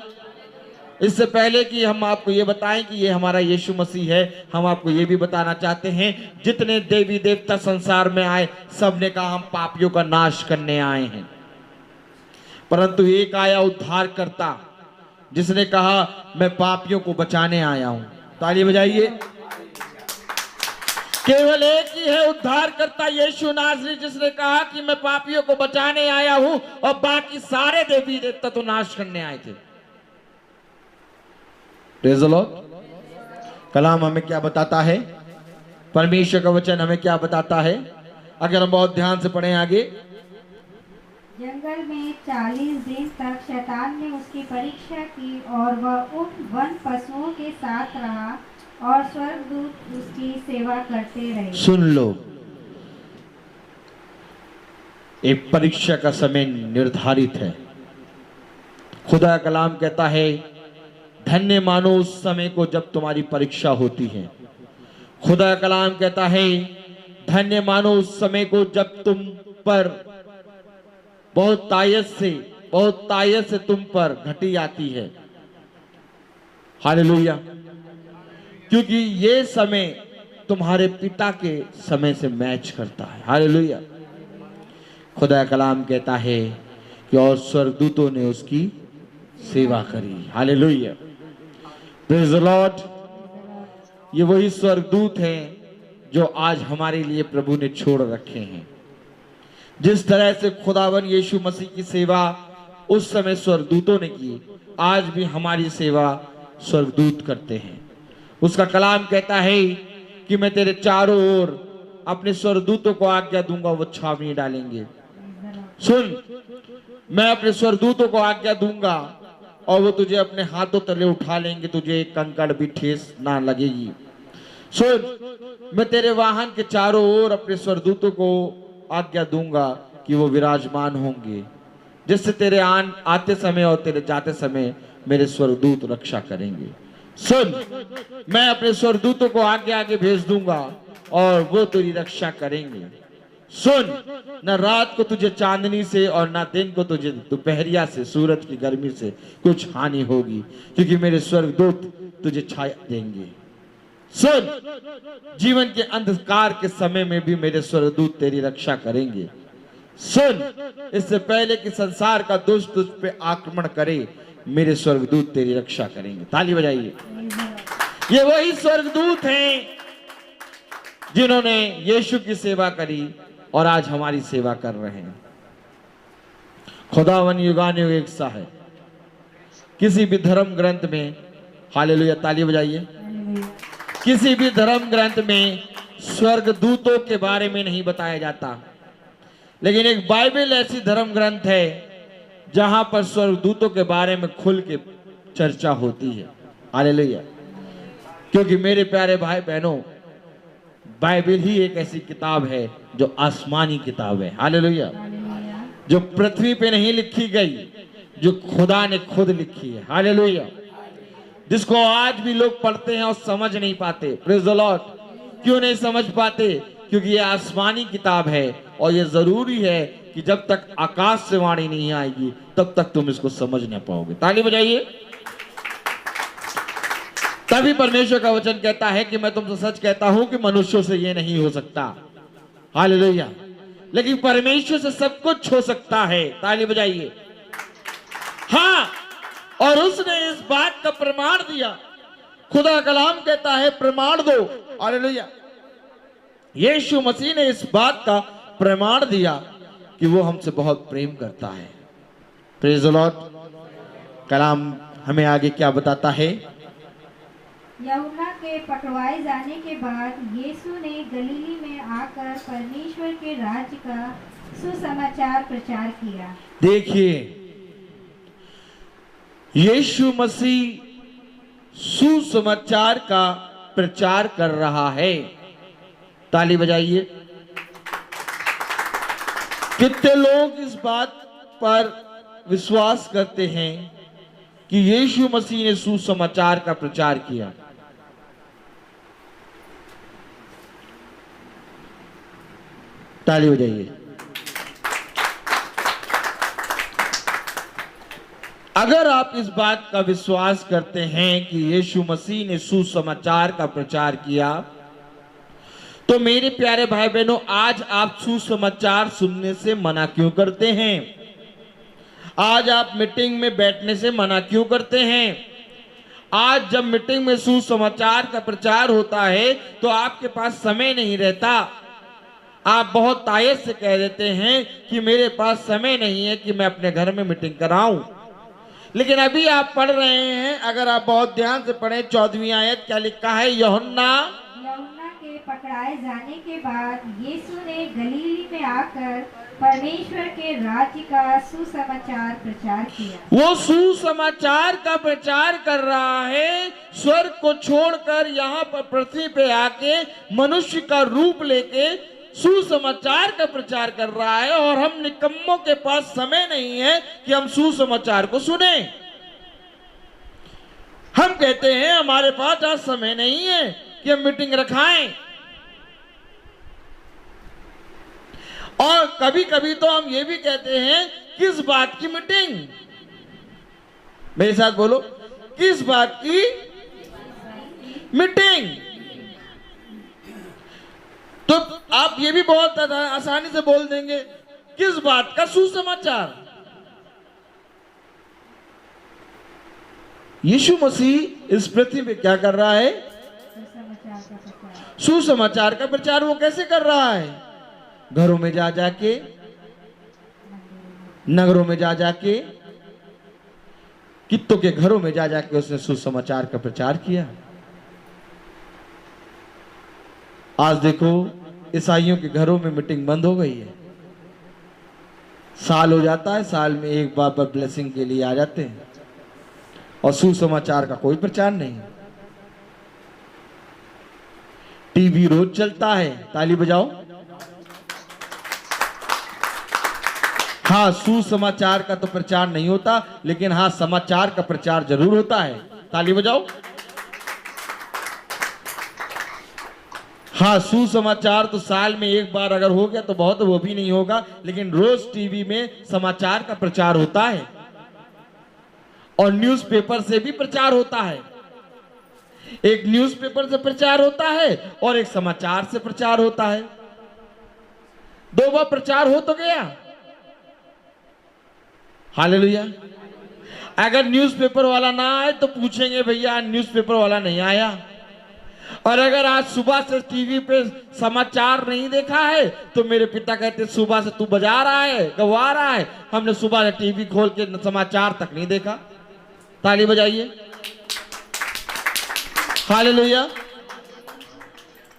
Speaker 2: इससे पहले कि हम आपको ये बताएं कि ये हमारा यीशु मसीह है, हम आपको ये भी बताना चाहते हैं, जितने देवी देवता संसार में आए सब ने कहा हम पापियों का नाश करने आए हैं, परंतु एक आया उद्धार करता जिसने कहा मैं पापियों को बचाने आया हूं। ताली बजाइए। केवल एक ही है उद्धार करता यीशु नासरी, जिसने कहा कि मैं पापियों को बचाने आया हूं और बाकी सारे देवी देवता तो नाश करने आए थे। Praise the lord. कलाम हमें क्या बताता है, परमेश्वर का वचन हमें क्या बताता है, अगर हम बहुत ध्यान से पढ़ें आगे।
Speaker 4: जंगल में 40 दिन तक शैतान ने उसकी परीक्षा की और वह उन वन पशुओं के साथ रहा और स्वर्गदूत उसकी सेवा करते रहे।
Speaker 2: सुन लो, एक परीक्षा का समय निर्धारित है। खुदा का कलाम कहता है, धन्य मानो उस समय को जब तुम्हारी परीक्षा होती है। खुदा का कलाम कहता है, धन्य मानो उस समय को जब तुम पर बहुत तायत से तुम पर घटी आती है। हालेलुया। क्योंकि ये समय तुम्हारे पिता के समय से मैच करता है। हालेलुया। खुदा का कलाम कहता है कि और स्वर्गदूतों ने उसकी सेवा करी। हालेलुया। Praise the Lord. ये वही स्वर्गदूत हैं जो आज हमारे लिए प्रभु ने छोड़ रखे हैं। जिस तरह से खुदावन यीशु मसीह की सेवा उस समय स्वर्गदूतों ने की, आज भी हमारी सेवा स्वर्गदूत करते हैं। उसका कलाम कहता है कि मैं तेरे चारों ओर अपने स्वर्गदूतों को आज्ञा दूंगा, वो छावनी डालेंगे। सुन, मैं अपने स्वर्गदूतों को आज्ञा दूंगा और वो तुझे अपने हाथों तले उठा लेंगे, तुझे एक कंकड़ भी ठेस ना लगेगी। सुन, मैं तेरे वाहन के चारों ओर अपने स्वर्गदूतों को आज्ञा दूंगा कि वो विराजमान होंगे, जिससे तेरे आते समय और तेरे जाते समय मेरे स्वर्गदूत रक्षा करेंगे। सुन, मैं अपने स्वर्गदूतों को आगे आगे भेज दूंगा और वो तेरी रक्षा करेंगे। सुन, न रात को तुझे चांदनी से और न दिन को तुझे दोपहरिया से, सूरज की गर्मी से कुछ हानि होगी, क्योंकि मेरे स्वर्गदूत तुझे छाया देंगे। सुन, जीवन के अंधकार के समय में भी मेरे स्वर्गदूत तेरी रक्षा करेंगे। सुन, इससे पहले कि संसार का दुष्ट तुझ पे आक्रमण करे, मेरे स्वर्गदूत तेरी रक्षा करेंगे। ताली बजाइए। ये वही स्वर्गदूत हैं जिन्होंने यीशु की सेवा करी और आज हमारी सेवा कर रहे हैं। खुदावन युगानुयुग एक सा है। किसी भी धर्म ग्रंथ में, हालेलुया, ताली बजाइए, किसी भी धर्म ग्रंथ में स्वर्गदूतों के बारे में नहीं बताया जाता, लेकिन एक बाइबल ऐसी धर्म ग्रंथ है जहां पर स्वर्गदूतों के बारे में खुल के चर्चा होती है। हालेलुया। क्योंकि मेरे प्यारे भाई बहनों, बाइबल ही एक ऐसी किताब है जो आसमानी किताब है। हालेलुया। जो पृथ्वी पे नहीं लिखी गई, जो खुदा ने खुद लिखी है। हालेलुया। जिसको आज भी लोग पढ़ते हैं और समझ नहीं पाते। Praise the Lord. क्यों नहीं समझ पाते? क्योंकि ये आसमानी किताब है और ये जरूरी है कि जब तक आकाश से वाणी नहीं आएगी तब तक तुम इसको समझ नहीं पाओगे। ताली बजाइए। तभी परमेश्वर का वचन कहता है कि मैं तुमसे सच कहता हूं कि मनुष्यों से ये नहीं हो सकता। हालेलुया। लेकिन परमेश्वर से सब कुछ हो सकता है। ताली बजाइए। हाँ, और उसने इस बात का प्रमाण दिया। खुदा कलाम कहता है प्रमाण दो। हालेलुया। यीशु मसीह ने इस बात का प्रमाण दिया कि वो हमसे बहुत प्रेम करता है। Praise the lord. कलाम हमें आगे क्या बताता है?
Speaker 4: यूहन्ना के पकड़वाए जाने के बाद यीशु ने गलीली में आकर परमेश्वर के राज्य का सुसमाचार प्रचार किया।
Speaker 2: देखिए, यीशु मसीह सुसमाचार का प्रचार कर रहा है। ताली बजाइए। कितने लोग इस बात पर विश्वास करते हैं कि यीशु मसीह ने सुसमाचार का प्रचार किया? ताली बजाइए। अगर आप इस बात का विश्वास करते हैं कि यीशु मसीह ने सुसमाचार का प्रचार किया, तो मेरे प्यारे भाई बहनों, आज आप सुसमाचार सुनने से मना क्यों करते हैं? आज आप मीटिंग में बैठने से मना क्यों करते हैं? आज जब मीटिंग में सुसमाचार का प्रचार होता है तो आपके पास समय नहीं रहता। आप बहुत तायत से कह देते हैं कि मेरे पास समय नहीं है कि मैं अपने घर में मीटिंग कराऊं। लेकिन अभी आप पढ़ रहे हैं, अगर आप बहुत ध्यान से पढ़ें 14वीं आयत क्या लिखा है? यूहन्ना
Speaker 4: के पकड़ाए जाने के बाद यीशु ने गलीली में आकर परमेश्वर के राज्य का सुसमाचार प्रचार किया।
Speaker 2: वो सुसमाचार का प्रचार कर रहा है, स्वर्ग को छोड़कर यहाँ पर पृथ्वी पे आके मनुष्य का रूप लेके सुसमाचार का प्रचार कर रहा है। और हम निकम्मों के पास समय नहीं है कि हम सुसमाचार को सुने। हम कहते हैं हमारे पास आज समय नहीं है कि हम मीटिंग रखाएं, और कभी कभी तो हम ये भी कहते हैं किस बात की मीटिंग? मेरे साथ बोलो, किस बात की मीटिंग? तो आप ये भी बहुत आसानी से बोल देंगे, किस बात का सुसमाचार? यीशु मसीह इस पृथ्वी पे क्या कर रहा है? सुसमाचार का प्रचार। वो कैसे कर रहा है? घरों में जा जाके, नगरों में जा जाके, कित्तों के घरों में जा जाके उसने सुसमाचार का प्रचार किया। आज देखो ईसाइयों के घरों में मीटिंग बंद हो गई है। साल हो जाता है, साल में एक बार ब्लेसिंग के लिए आ जाते हैं और सुसमाचार का कोई प्रचार नहीं। टीवी रोज चलता है, ताली बजाओ। हाँ, सुसमाचार का तो प्रचार नहीं होता, लेकिन हाँ समाचार का प्रचार जरूर होता है, ताली बजाओ। हाँ, सुसमाचार तो साल में एक बार अगर हो गया तो बहुत, वो भी नहीं होगा, लेकिन रोज टीवी में समाचार का प्रचार होता है और न्यूज़पेपर से भी प्रचार होता है। एक न्यूज़पेपर से प्रचार होता है और एक समाचार से प्रचार होता है। दो बार प्रचार हो तो गया। हालेलुया। अगर न्यूज़पेपर वाला ना आए तो पूछेंगे भैया न्यूज़पेपर वाला नहीं आया। और अगर आज सुबह से टीवी पे समाचार नहीं देखा है तो मेरे पिता कहते सुबह से तू बजा रहा है, गवा रहा है, हमने सुबह से टीवी खोल के समाचार तक नहीं देखा। ताली बजाइए। Hallelujah,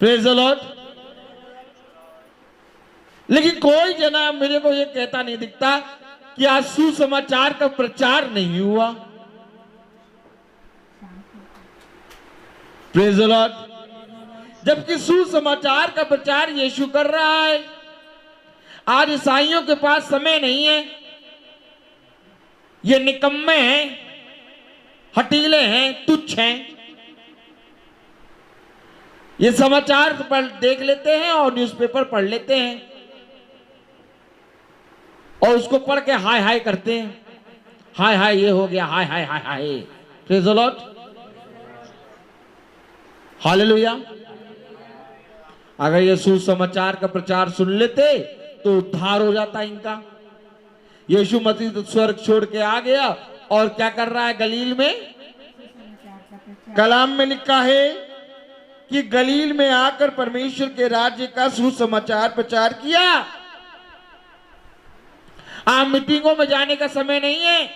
Speaker 2: praise the lord. लेकिन कोई जना मेरे को ये कहता नहीं दिखता कि आज सुसमाचार का प्रचार नहीं हुआ। Praise the Lord. जबकि सुसमाचार का प्रचार यीशु कर रहा है। आज ईसाइयों के पास समय नहीं है, ये निकम्मे हैं, हटीले हैं, तुच्छ हैं। ये समाचार पढ़ देख लेते हैं और न्यूज़पेपर पढ़ लेते हैं और उसको पढ़ के हाय हाय करते हैं, हाय हाय ये हो गया, हाय हाय हाय हाय। Praise the lord, hallelujah. अगर ये सुसमाचार का प्रचार सुन लेते तो उद्धार हो जाता इनका। यीशु मसीह तो स्वर्ग छोड़ के आ गया और क्या कर रहा है गलील में? कलाम में लिखा है कि गलील में आकर परमेश्वर के राज्य का सुसमाचार प्रचार किया। आप मीटिंगों में जाने का समय नहीं है।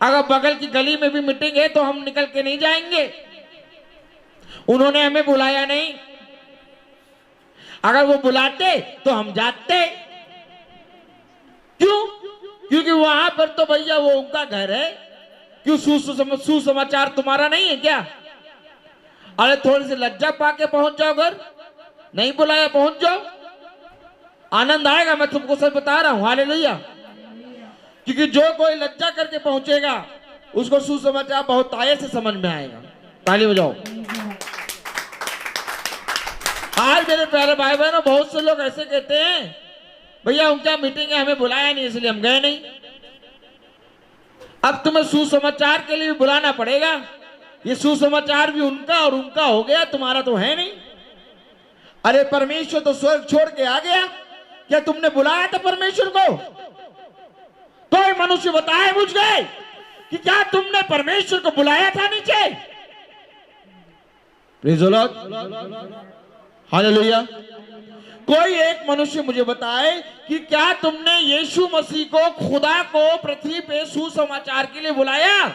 Speaker 2: अगर बगल की गली में भी मीटिंग है तो हम निकल के नहीं जाएंगे, उन्होंने हमें बुलाया नहीं। अगर वो बुलाते तो हम जाते। क्यों? क्योंकि वहां पर तो भैया वो उनका घर है। क्यों सुसमाचार तुम्हारा नहीं है क्या? अरे थोड़ी सी लज्जा पाके पहुंच जाओ, घर नहीं बुलाया पहुंच जाओ, आनंद आएगा। मैं तुमको सच बता रहा हूं। हालेलुया। क्योंकि जो कोई लज्जा करके पहुंचेगा उसको सुसमाचार बहुत आये से समझ में आएगा। ताली बजाओ। आज मेरे प्यारे भाई बहनों, बहुत से लोग ऐसे कहते हैं भैया उनका मीटिंग है, हमें बुलाया नहीं इसलिए हम गए नहीं। अब तुम्हें सुसमाचार के लिए भी बुलाना पड़ेगा। ये सुसमाचार भी उनका और उनका हो गया, तुम्हारा तो है नहीं। अरे परमेश्वर तो स्वर्ग छोड़ के आ गया, क्या तुमने बुलाया था परमेश्वर को? कोई मनुष्य बताए मुझ गए कि क्या तुमने परमेश्वर को बुलाया था नीचे? Praise the lord, hallelujah. कोई एक मनुष्य मुझे बताए कि क्या तुमने यीशु मसीह को, खुदा को पृथ्वी पे सुसमाचार के लिए बुलाया?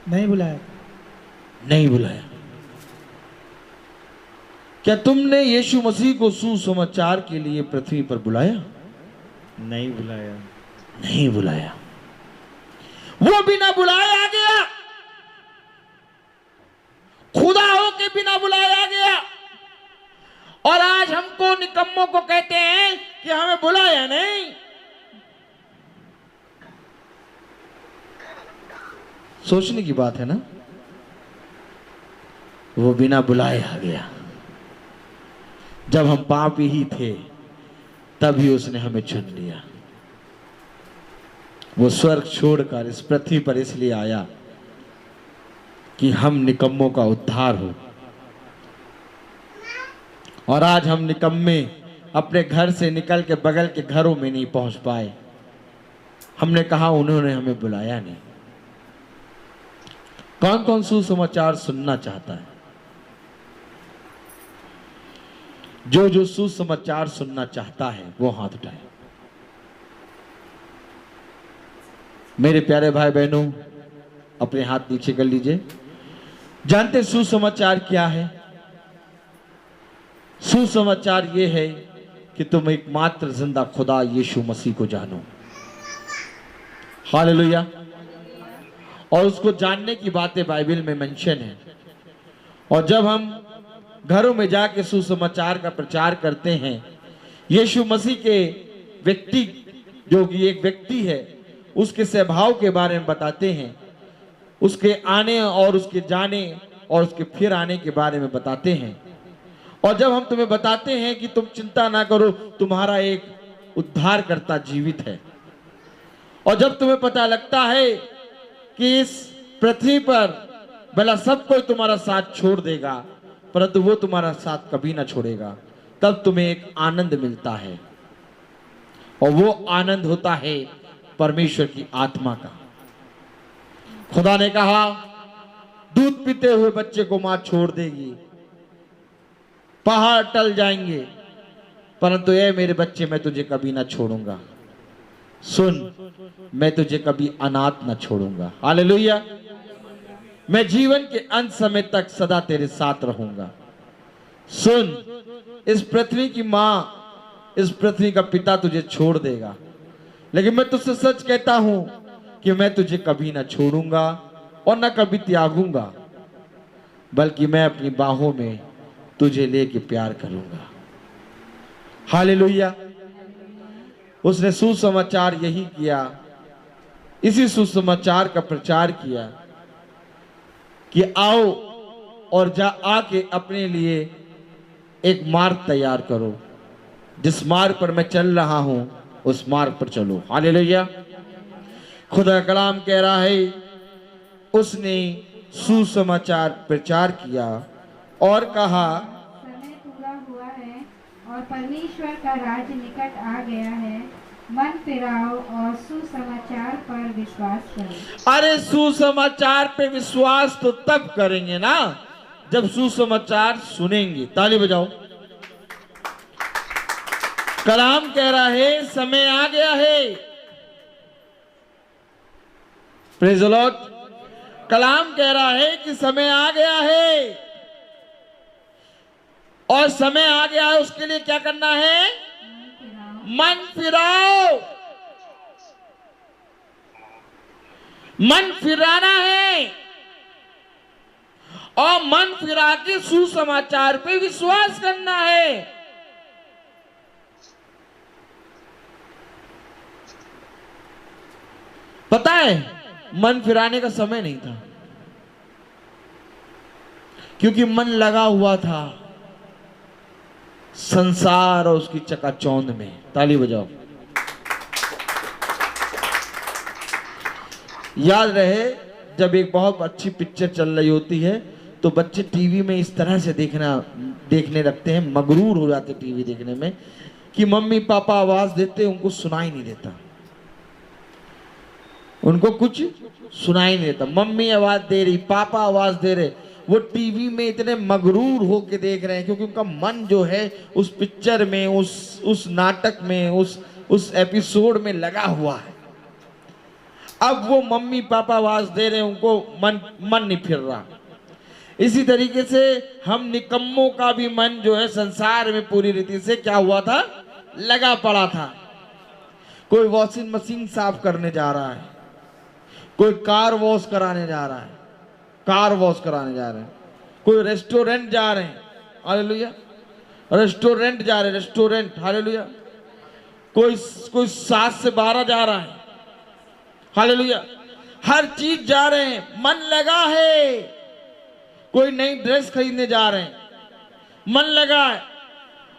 Speaker 5: नहीं बुलाया।
Speaker 2: नहीं बुलाया। क्या तुमने यीशु मसीह को सुसमाचार के लिए पृथ्वी पर बुलाया?
Speaker 5: नहीं बुलाया।
Speaker 2: नहीं बुलाया। वो बिना बुलाए आ गया, खुदा हो के बिना बुलाया गया। और आज हमको निकम्मों को कहते हैं कि हमें बुलाया नहीं। सोचने की बात है ना। वो बिना बुलाए आ गया। जब हम पापी ही थे तभी उसने हमें चुन लिया। वो स्वर्ग छोड़कर इस पृथ्वी पर इसलिए आया कि हम निकम्मों का उद्धार हो। और आज हम निकम्मे अपने घर से निकल के बगल के घरों में नहीं पहुंच पाए। हमने कहा उन्होंने हमें बुलाया नहीं। कौन कौन सुसमाचार सुनना चाहता है? जो जो सुसमाचार सुनना चाहता है वो हाथ उठाए। मेरे प्यारे भाई बहनों, अपने हाथ नीचे कर लीजिए। जानते सुसमाचार क्या है? सुसमाचार ये है कि तुम एकमात्र जिंदा खुदा यीशु मसीह को जानो। हालेलुया। और उसको जानने की बातें बाइबल में मेंशन है। और जब हम घरों में जाके सुसमाचार का प्रचार करते हैं, यीशु मसीह के व्यक्ति, जो कि एक व्यक्ति है, उसके स्वभाव के बारे में बताते हैं, उसके आने और उसके जाने और उसके फिर आने के बारे में बताते हैं। और जब हम तुम्हें बताते हैं कि तुम चिंता ना करो, तुम्हारा एक उद्धारकर्ता जीवित है। और जब तुम्हें पता लगता है कि इस पृथ्वी पर भला सब कोई तुम्हारा साथ छोड़ देगा, परंतु वो तुम्हारा साथ कभी ना छोड़ेगा, तब तुम्हें एक आनंद मिलता है। और वो आनंद होता है परमेश्वर की आत्मा का। खुदा ने कहा, दूध पीते हुए बच्चे को मां छोड़ देगी, पहाड़ टल जाएंगे, परंतु ये मेरे बच्चे, मैं तुझे कभी ना छोड़ूंगा। सुन, मैं तुझे कभी अनाथ ना छोड़ूंगा। हालेलुया। मैं जीवन के अंत समय तक सदा तेरे साथ रहूंगा। सुन, इस पृथ्वी की मां, इस पृथ्वी का पिता तुझे छोड़ देगा, लेकिन मैं तुझसे सच कहता हूं कि मैं तुझे कभी ना छोड़ूंगा और ना कभी त्यागूंगा, बल्कि मैं अपनी बाहों में तुझे लेके प्यार करूंगा। हालेलुया। उसने सुसमाचार यही किया, इसी सुसमाचार का प्रचार किया कि आओ और आके अपने लिए एक मार्ग तैयार करो। जिस मार्ग पर मैं चल रहा हूं उस मार्ग पर चलो। हालेलुया। खुदा कलाम कह रहा है, उसने सुसमाचार प्रचार किया और कहा,
Speaker 4: समय पूरा हुआ है और परमेश्वर का राज्य निकट आ गया है। मन फिराओ और सुसमाचार पर विश्वास करो।
Speaker 2: अरे सुसमाचार पे विश्वास तो तब करेंगे ना जब सुसमाचार सुनेंगे। ताली बजाओ। कलाम कह रहा है, समय आ गया है। Praise the lord. कलाम कह रहा है कि समय आ गया है, और समय आ गया है, उसके लिए क्या करना है? मन फिराओ। मन फिराना है और मन फिरा के सुसमाचार पे विश्वास करना है। पता है, मन फिराने का समय नहीं था, क्योंकि मन लगा हुआ था संसार और उसकी चकाचौंध में। ताली बजाओ। याद रहे, जब एक बहुत अच्छी पिक्चर चल रही होती है तो बच्चे टीवी में इस तरह से देखने लगते हैं, मगरूर हो जाते टीवी देखने में कि मम्मी पापा आवाज देते उनको सुनाई नहीं देता, उनको कुछ सुनाई नहीं देता। मम्मी आवाज दे रही, पापा आवाज दे रहे, वो टीवी में इतने मगरूर होके देख रहे हैं क्योंकि उनका मन जो है उस पिक्चर में, उस नाटक में, उस एपिसोड में लगा हुआ है। अब वो मम्मी पापा आवाज दे रहे हैं, उनको मन नहीं फिर रहा। इसी तरीके से हम निकम्मों का भी मन जो है संसार में पूरी रीति से क्या हुआ था, लगा पड़ा था। कोई वॉशिंग मशीन साफ करने जा रहा है, कोई कार वॉश कराने जा रहा है, कार वॉश कराने जा रहे हैं, कोई रेस्टोरेंट जा रहे हैं, हालेलुया, रेस्टोरेंट जा रहे हैं, रेस्टोरेंट, हालेलुया, कोई 7 से 12 जा रहा है, हालेलुया, हर चीज जा रहे हैं, मन लगा है। कोई नई ड्रेस खरीदने जा रहे हैं, मन लगा है।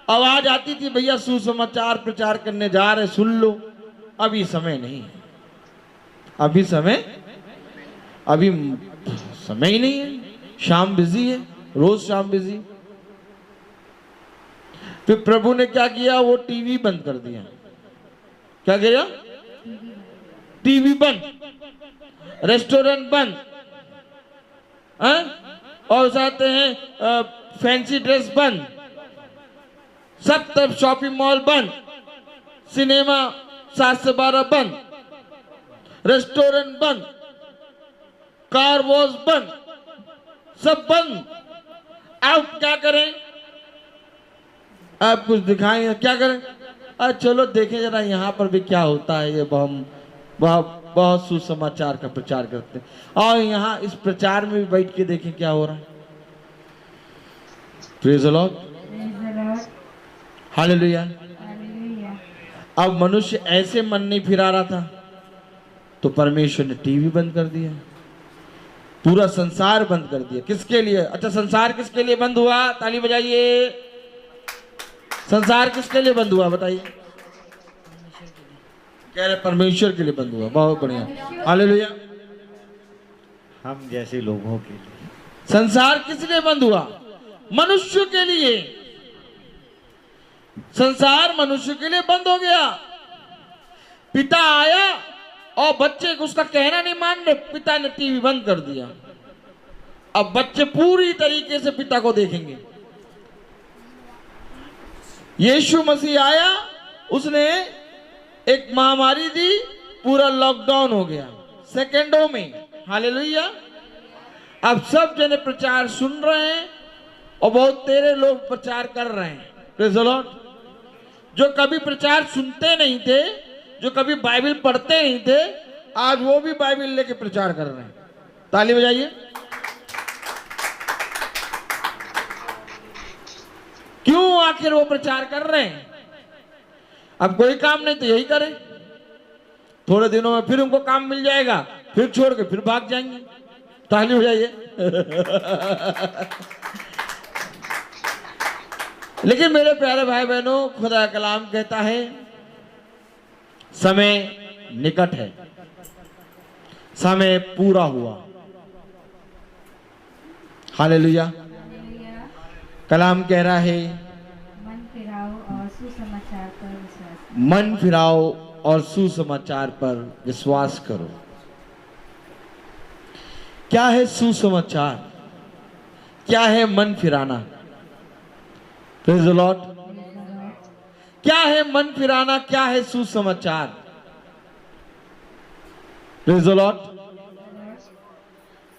Speaker 2: आवाज आती थी भैया सुसमाचार प्रचार करने जा रहे, सुन लो। अभी समय नहीं है, अभी समय ही नहीं है, शाम बिजी है, रोज शाम बिजी। फिर प्रभु ने क्या किया, वो टीवी बंद कर दिया। क्या किया? टीवी बंद, रेस्टोरेंट बंद, और जाते हैं फैंसी ड्रेस बंद, सब तरफ शॉपिंग मॉल बंद, सिनेमा 7 से 12 बंद, रेस्टोरेंट बंद, कार वॉश बंद, सब बंद। आप क्या करें? आप कुछ दिखाएंगे, क्या करें? चलो देखें जरा यहाँ पर भी क्या होता है। ये बहुत सुसमाचार का प्रचार करते हैं और यहाँ इस प्रचार में भी बैठ के देखें क्या हो रहा है। Praise the lord, hallelujah. अब मनुष्य ऐसे मन नहीं फिरा रहा था तो परमेश्वर ने टीवी बंद कर दिया, पूरा संसार बंद कर दिया। किसके लिए? अच्छा, संसार किसके लिए बंद हुआ? ताली बजाइए। संसार किसके लिए बंद हुआ बताइए? कह रहे परमेश्वर के लिए बंद हुआ। बहुत बढ़िया, हालेलुया।
Speaker 5: हम जैसे लोगों के लिए।
Speaker 2: संसार किस लिए बंद हुआ? मनुष्य के लिए। संसार मनुष्य के लिए बंद हो गया। पिता आया और बच्चे उसका कहना नहीं मान रहे, पिता ने टीवी बंद कर दिया। अब बच्चे पूरी तरीके से पिता को देखेंगे। यीशु मसीह आया, उसने एक महामारी दी, पूरा लॉकडाउन हो गया सेकंडों में, हालेलुया। अब सब जने प्रचार सुन रहे हैं और बहुत तेरे लोग प्रचार कर रहे हैं, प्रेज़ द लॉर्ड। जो कभी प्रचार सुनते नहीं थे, जो कभी बाइबल पढ़ते नहीं थे, आज वो भी बाइबल लेके प्रचार कर रहे हैं। ताली बजाइए। क्यों आखिर वो प्रचार कर रहे हैं? अब कोई काम नहीं तो यही करें, थोड़े दिनों में फिर उनको काम मिल जाएगा, फिर छोड़ के फिर भाग जाएंगे। ताली बजाइए। लेकिन मेरे प्यारे भाई बहनों, खुदा का कलाम कहता है समय निकट है, समय पूरा हुआ, हालेलुया। कलाम कह रहा है
Speaker 4: मन फिराओ और सुसमाचार पर विश्वास,
Speaker 2: मन फिराओ और सुसमाचार पर विश्वास करो। क्या है सुसमाचार? क्या है मन फिराना? Praise the Lord. क्या है मन फिराना? क्या है सुसमाचार? Praise the Lord.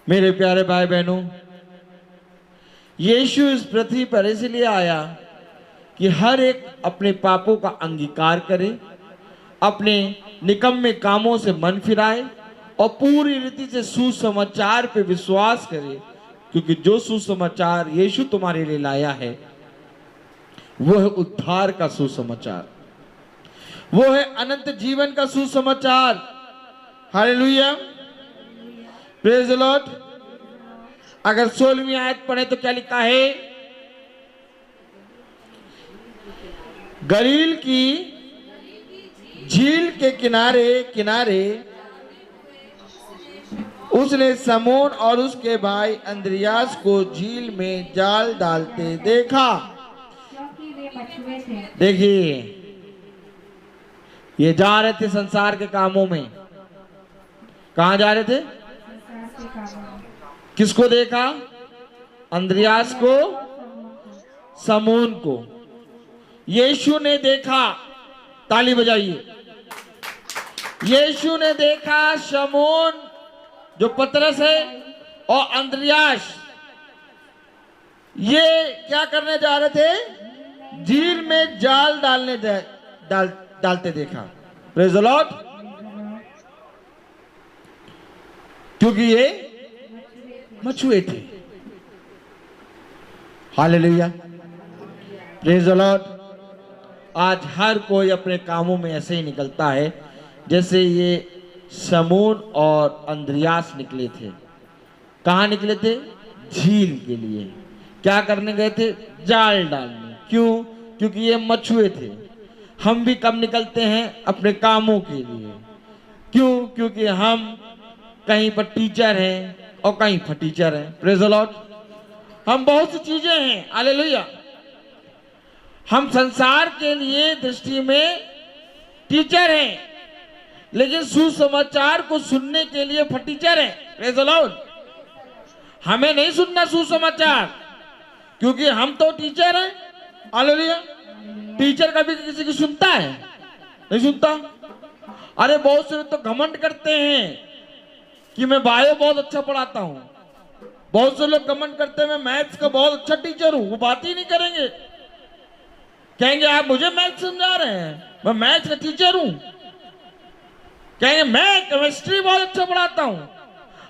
Speaker 2: मेरे प्यारे भाई बहनों, यीशु इस पृथ्वी पर इसलिए आया कि हर एक अपने पापों का अंगीकार करे, अपने निकम्मे कामों से मन फिराए और पूरी रीति से सुसमाचार पे विश्वास करे, क्योंकि जो सुसमाचार यीशु तुम्हारे लिए लाया है वो है उद्धार का सुसमाचार, वो है अनंत जीवन का सुसमाचार। Hallelujah, praise the Lord. अगर 16वीं आयत पढ़े तो क्या लिखा है? गलील की झील के किनारे किनारे उसने समोन और उसके भाई अंद्रियास को झील में जाल डालते देखा।
Speaker 4: क्योंकि वे मछुए थे।
Speaker 2: देखिए, ये जा रहे थे संसार के कामों में। कहां जा रहे थे?
Speaker 4: संसार के कामों में।
Speaker 2: किसको देखा? अंद्रियास को, समून को। यीशु ने देखा, ताली बजाइए। यीशु ने देखा शमून जो पतरस है और अंद्रियास, ये क्या करने जा रहे थे? झील में जाल डालते देखा। Praise the Lord. क्योंकि ये मछुए थे। Hallelujah, praise the Lord. आज हर कोई अपने कामों में ऐसे ही निकलता है जैसे ये समून और अंद्रियास निकले थे। कहाँ निकले थे? झील के लिए। क्या करने गए थे? जाल डालने। क्यों? क्योंकि ये मछुए थे। हम भी कब निकलते हैं? अपने कामों के लिए। क्यों? क्योंकि हम कहीं पर टीचर हैं और कहीं पर टीचर हैं। Praise the Lord. हम बहुत सी चीजें हैं। हालेलुया। हम संसार के लिए दृष्टि में टीचर हैं, लेकिन सुसमाचार को सुनने के लिए फटीचर हैं। Praise the Lord. हमें नहीं सुनना सुसमाचार, क्योंकि हम तो टीचर हैं। हालेलुया। टीचर कभी किसी की सुनता है? नहीं सुनता। अरे बहुत से तो घमंड करते हैं कि मैं बायो बहुत अच्छा पढ़ाता हूं। बहुत से लोग घमंड करते हैं मैं मैथ्स का बहुत अच्छा टीचर हूं। वो बात ही नहीं करेंगे, कहेंगे आप मुझे मैथ्स समझा रहे हैं, मैं मैथ्स का टीचर हूं। कहेंगे मैं केमिस्ट्री बहुत अच्छा पढ़ाता हूं।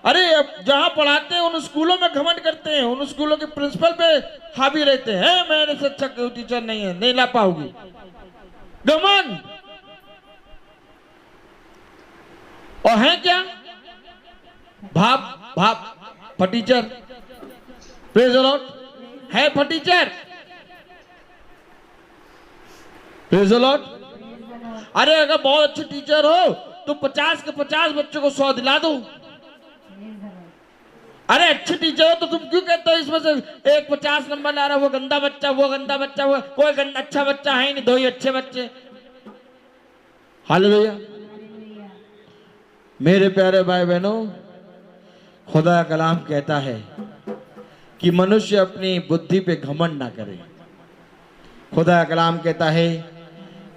Speaker 2: अरे अब जहां पढ़ाते हैं उन स्कूलों में घमंड करते हैं, उन स्कूलों के प्रिंसिपल पे हावी रहते हैं, मेरे से अच्छा कोई टीचर नहीं है, नहीं ला पाओगी। घमंड। और है क्या? भाप फटीचर। Praise the Lord. है फटीचर। Praise the Lord. अरे अगर बहुत अच्छे टीचर हो तो 50 के 50 बच्चों को 100 दिला दो। अरे अच्छे टीचर हो तो तुम क्यों कहते हो इसमें से एक 50 नंबर ला रहा है, वो गंदा बच्चा, वो गंदा बच्चा, वो कोई अच्छा बच्चा है नहीं, दो ही अच्छे बच्चे। हालेलुया। मेरे प्यारे भाई बहनों, खुदा का कलाम कहता है कि मनुष्य अपनी बुद्धि पे घमंड ना करे। खुदा का कलाम कहता है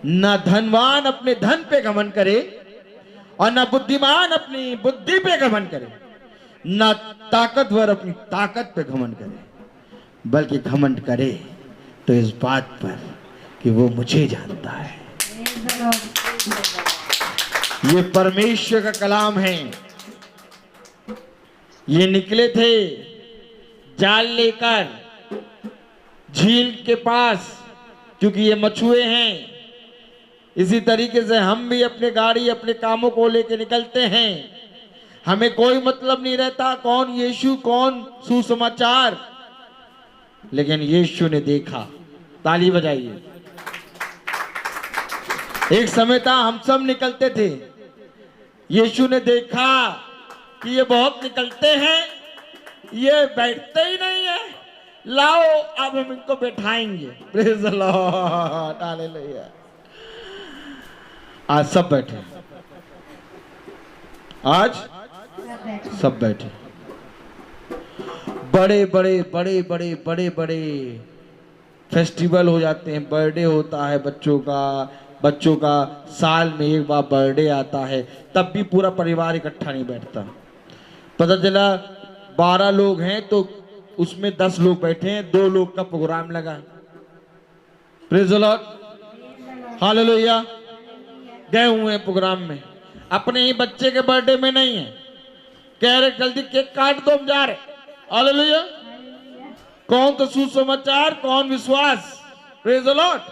Speaker 2: ना धनवान अपने धन पे घमंड करे और ना बुद्धिमान अपनी बुद्धि पे घमंड करे, ना ताकतवर अपनी ताकत पे घमंड करे, बल्कि घमंड करे तो इस बात पर कि वो मुझे जानता है। ये परमेश्वर का कलाम है। ये निकले थे जाल लेकर झील के पास, क्योंकि ये मछुए हैं। इसी तरीके से हम भी अपनी गाड़ी अपने कामों को लेकर निकलते हैं। हमें कोई मतलब नहीं रहता कौन यीशु कौन सुसमाचार, लेकिन यीशु ने देखा। ताली बजाइए। एक समय था हम सब निकलते थे, यीशु ने देखा कि ये बहुत निकलते हैं, ये बैठते ही नहीं है, लाओ अब हम इनको बैठाएंगे। Praise the lord. हालेलुया। आज सब बैठे, आज सब बैठे। बड़े बड़े बड़े बड़े बड़े बड़े फेस्टिवल हो जाते हैं, बर्थडे होता है बच्चों का साल में एक बार बर्थडे आता है, तब भी पूरा परिवार इकट्ठा नहीं बैठता। पता चला 12 लोग हैं तो उसमें 10 लोग बैठे हैं, 2 लोग का प्रोग्राम लगा। Praise the lord. हालेलुया। गए हुए हैं प्रोग्राम में, अपने ही बच्चे के बर्थडे में नहीं है, कह रहे जल्दी केक काट दो हम जा रहे। हालेलुया। कौन तो सुसमाचार कौन विश्वास। Praise the Lord.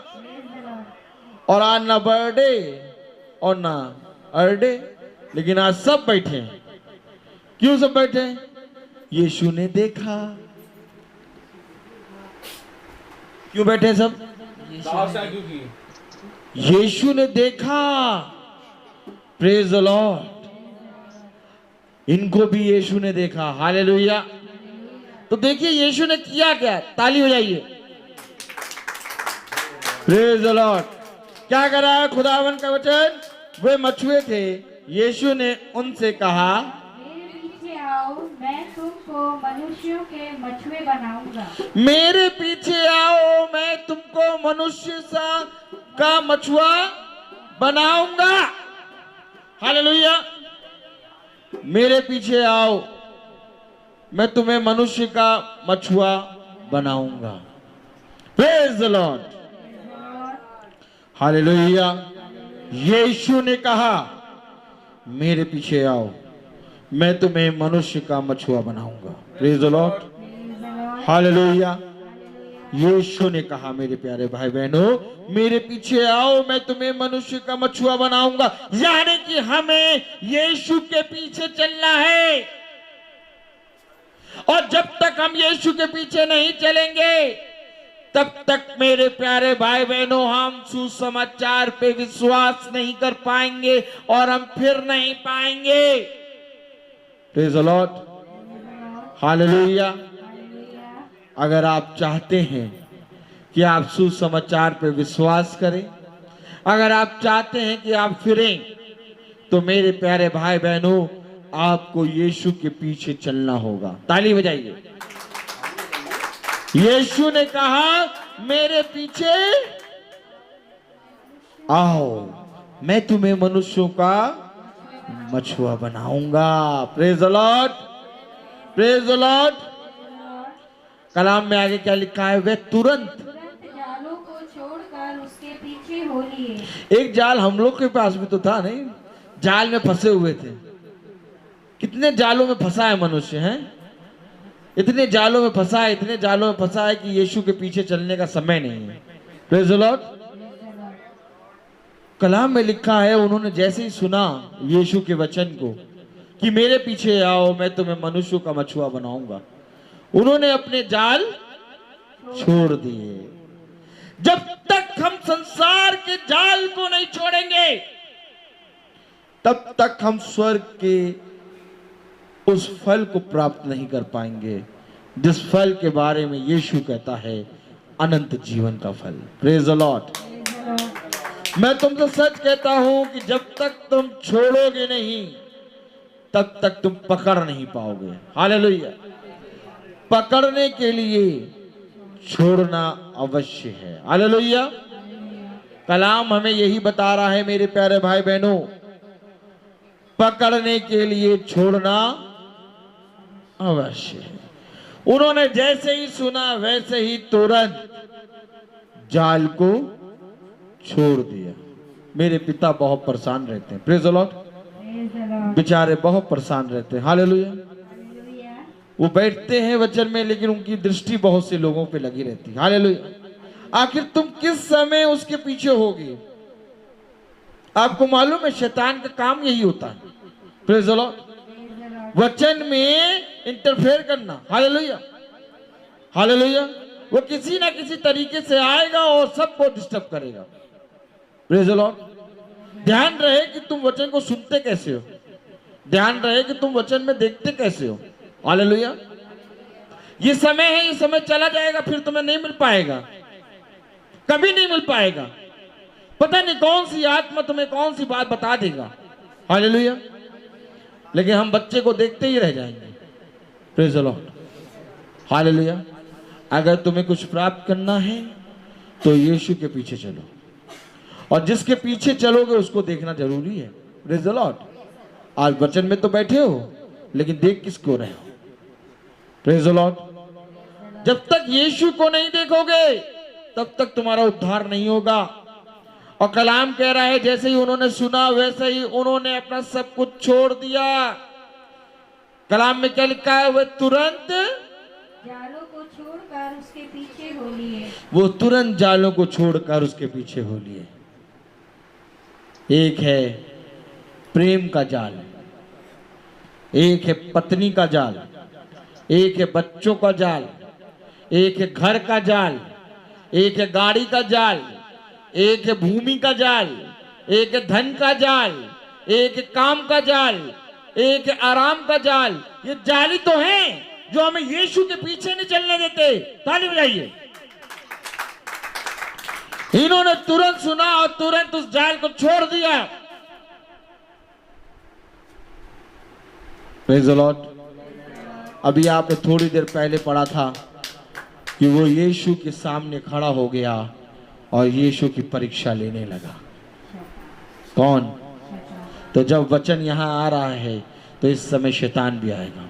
Speaker 2: और आज ना बर्थडे और ना अरडे, लेकिन आज सब बैठे हैं। क्यों सब बैठे हैं? यीशु ने देखा। क्यों बैठे हैं सब? यीशु ने देखा। Praise the Lord. इनको भी यीशु ने देखा। हालेलुया। तो देखिए यीशु ने किया क्या, ताली हो जाइए। Praise the Lord. क्या करा है खुदावन का वचन, वे मछुए थे, यीशु ने उनसे कहा
Speaker 4: मेरे पीछे आओ, मैं तुमको मनुष्यों के मछुए बनाऊंगा।
Speaker 2: मेरे पीछे आओ, मैं तुमको मनुष्य सा का मछुआ बनाऊंगा। हालेलुया। मेरे पीछे आओ, मैं तुम्हें मनुष्य का मछुआ बनाऊंगा। Praise the lord. हालेलुया। यीशु ने कहा मेरे पीछे आओ, मैं तुम्हें मनुष्य का मछुआ बनाऊंगा। Praise the lord. हालेलुया। यीशु ने कहा मेरे प्यारे भाई बहनों, मेरे पीछे आओ, मैं तुम्हें मनुष्य का मछुआ बनाऊंगा। यानी कि हमें यीशु के पीछे चलना है, और जब तक हम यीशु के पीछे नहीं चलेंगे तब तक मेरे प्यारे भाई बहनों हम सुसमाचार पे विश्वास नहीं कर पाएंगे और हम फिर नहीं पाएंगे। Praise the lord. हालेलुया। अगर आप चाहते हैं कि आप सुसमाचार पे विश्वास करें, अगर आप चाहते हैं कि आप फिरें, तो मेरे प्यारे भाई बहनों आपको यीशु के पीछे चलना होगा। ताली बजाइए। यीशु ने कहा मेरे पीछे आओ, मैं तुम्हें मनुष्यों का मछुआ बनाऊंगा। Praise the lord. Praise the lord. कलाम में आगे क्या लिखा है, वे तुरंत
Speaker 4: जालों को छोड़कर उसके पीछे हो लिए।
Speaker 2: एक जाल हम लोग के पास भी तो था, नहीं? जाल में फंसे हुए थे। कितने जालों में फंसा है मनुष्य, हैं? इतने जालों में फंसा है, इतने जालों में फंसा है कि यीशु के पीछे चलने का समय नहीं है। Praise the lord. कलाम में लिखा है, उन्होंने जैसे ही सुना यीशु के वचन को कि मेरे पीछे आओ, मैं तुम्हें मनुष्यों का मछुआ बनाऊंगा, उन्होंने अपने जाल छोड़ दिए। जब तक हम संसार के जाल को नहीं छोड़ेंगे तब तक हम स्वर्ग के उस फल को प्राप्त नहीं कर पाएंगे जिस फल के बारे में यीशु कहता है, अनंत जीवन का फल। Praise the Lord. मैं तुमसे सच कहता हूं कि जब तक तुम छोड़ोगे नहीं तब तक तुम पकड़ नहीं पाओगे। हालेलुया। पकड़ने के लिए छोड़ना अवश्य है। हालेलुया। कलाम हमें यही बता रहा है मेरे प्यारे भाई बहनों, पकड़ने के लिए छोड़ना अवश्य है। उन्होंने जैसे ही सुना वैसे ही तुरंत जाल को छोड़ दिया। मेरे पिता बहुत परेशान रहते हैं। Praise the Lord. बेचारे बहुत परेशान रहते हैं। हालेलुया। वो बैठते हैं वचन में, लेकिन उनकी दृष्टि बहुत से लोगों पे लगी रहती है। हालेलुया। आखिर तुम किस समय उसके पीछे होगे? आपको मालूम है शैतान का काम यही होता है। Praise the Lord. वचन में इंटरफेयर करना। हालेलुया। हालेलुया। वो किसी ना किसी तरीके से आएगा और सबको डिस्टर्ब करेगा। Praise the Lord. ध्यान रहे कि तुम वचन को सुनते कैसे हो, ध्यान रहे कि तुम वचन में देखते कैसे हो। हालेलुया। ये समय है, ये समय चला जाएगा, फिर तुम्हें नहीं मिल पाएगा, कभी नहीं मिल पाएगा। पता नहीं कौन सी आत्मा तुम्हें कौन सी बात बता देगा। हालेलुया। लेकिन हम बच्चे को देखते ही रह जाएंगे। Praise the lord. हालेलुया। अगर तुम्हें कुछ प्राप्त करना है तो यीशु के पीछे चलो, और जिसके पीछे चलोगे उसको देखना जरूरी है। Praise the Lord. आज वचन में तो बैठे हो, लेकिन देख किसको रहे हो? Praise the Lord. जब तक यीशु को नहीं देखोगे तब तक तुम्हारा उद्धार नहीं होगा। और कलाम कह रहा है जैसे ही उन्होंने सुना वैसे ही उन्होंने अपना सब कुछ छोड़ दिया। कलाम में क्या लिखा है? वे तुरंत
Speaker 4: जालों को छोड़कर उसके पीछे हो लिए।
Speaker 2: वो तुरंत जालों को छोड़कर उसके पीछे हो लिए। एक है प्रेम का जाल, एक है पत्नी का जाल, एक है बच्चों का जाल, एक है घर का जाल, एक है गाड़ी का जाल, एक है भूमि का जाल, एक है धन का जाल, एक है काम का जाल, एक आराम का जाल। ये जाली तो हैं जो हमें यीशु के पीछे नहीं चलने देते। ताली बजाइए। इन्होंने तुरंत सुना और तुरंत उस जाल को छोड़ दिया। Praise the Lord. अभी आपने थोड़ी देर पहले पढ़ा था कि वो यीशु के सामने खड़ा हो गया और यीशु की परीक्षा लेने लगा। कौन? तो जब वचन यहां आ रहा है तो इस समय शैतान भी आएगा।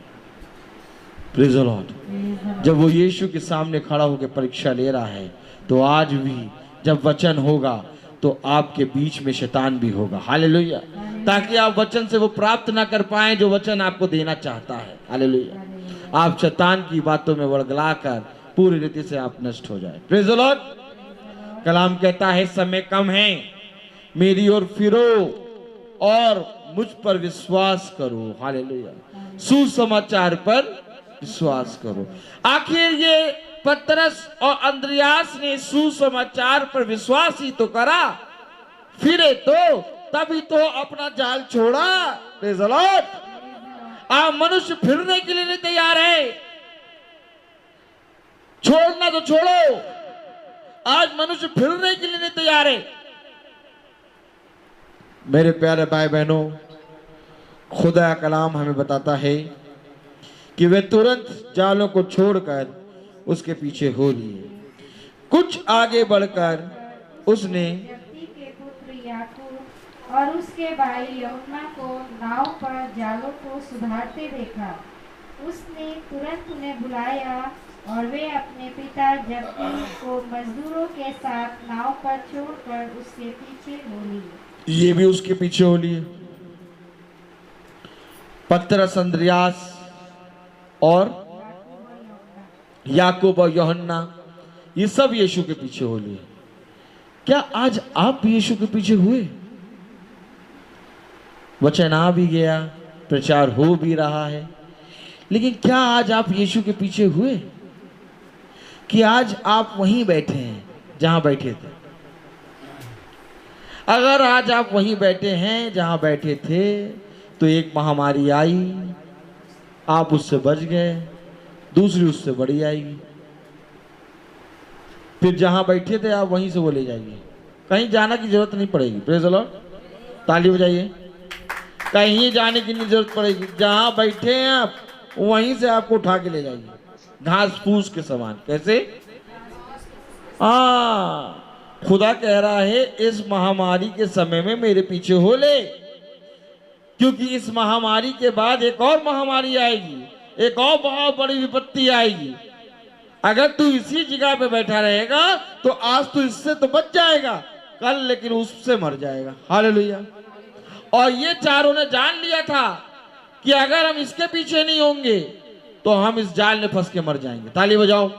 Speaker 2: Praise the Lord. जब वो यीशु के सामने खड़ा होकर परीक्षा ले रहा है तो आज भी जब वचन होगा तो आपके बीच में शैतान भी होगा। हालेलुया। ताकि आप वचन से वो प्राप्त ना कर पाए जो वचन आपको देना चाहता है। हालेलुया। आप शैतान की बातों में वड़गड़ाकर पूरी रीति से आप नष्ट हो जाए। Praise the lord. कलाम कहता है समय कम है, मेरी ओर फिरो और मुझ पर विश्वास करो। हालेलुया। सुसमाचार पर विश्वास करो। आखिर ये पतरस और अंद्रियास ने सुसमाचार पर विश्वास ही तो करा, फिरे तो तभी तो अपना जाल छोड़ा। Praise the Lord. आप मनुष्य फिरने के लिए नहीं तैयार है, छोड़ना तो छोड़ो। आज मनुष्य फिरने के लिए नहीं तैयार है। मेरे प्यारे भाई बहनों, खुदा का कलाम हमें बताता है कि वे तुरंत जालों को छोड़कर उसके पीछे हो लिए। कुछ आगे बढ़कर उसने
Speaker 4: जब्दी के पुत्र याकूब और उसके भाई यूहन्ना को नाव पर जालों को सुधारते देखा। उसने तुरंत उन्हें बुलाया और वे अपने पिता जब्दी को मजदूरों के साथ नाव पर छोड़कर उसके पीछे हो लिए।
Speaker 2: ये भी उसके पीछे हो लिए। पतरस, अंद्रियास और याकूब और यूहन्ना, ये सब यीशु के पीछे हो लिए। क्या आज आप भी यीशु के पीछे हुए? वचन आ भी गया, प्रचार हो भी रहा है, लेकिन क्या आज आप यीशु के पीछे हुए? कि आज आप वहीं बैठे हैं जहां बैठे थे? अगर आज आप वहीं बैठे हैं जहां बैठे थे तो एक महामारी आई, आप उससे बच गए, दूसरी उससे बड़ी आएगी, फिर जहां बैठे थे आप वहीं से वो ले जाएगी। कहीं जाने की जरूरत नहीं पड़ेगी। Praise the Lord. ताली बजाइए। कहीं जाने की नहीं जरूरत पड़ेगी, जहां बैठे हैं आप वहीं से आपको उठा के ले जाएगी, घास फूस के समान। कैसे? खुदा कह रहा है इस महामारी के समय में मेरे पीछे हो ले, क्योंकि इस महामारी के बाद एक और महामारी आएगी, एक और बहुत बड़ी विपत्ति आएगी। अगर तू इसी जगह पे बैठा रहेगा तो आज तू इससे तो बच जाएगा, कल लेकिन उससे मर जाएगा। हालेलुया। और ये चारों ने जान लिया था कि अगर हम इसके पीछे नहीं होंगे तो हम इस जाल में फंस के मर जाएंगे। ताली बजाओ।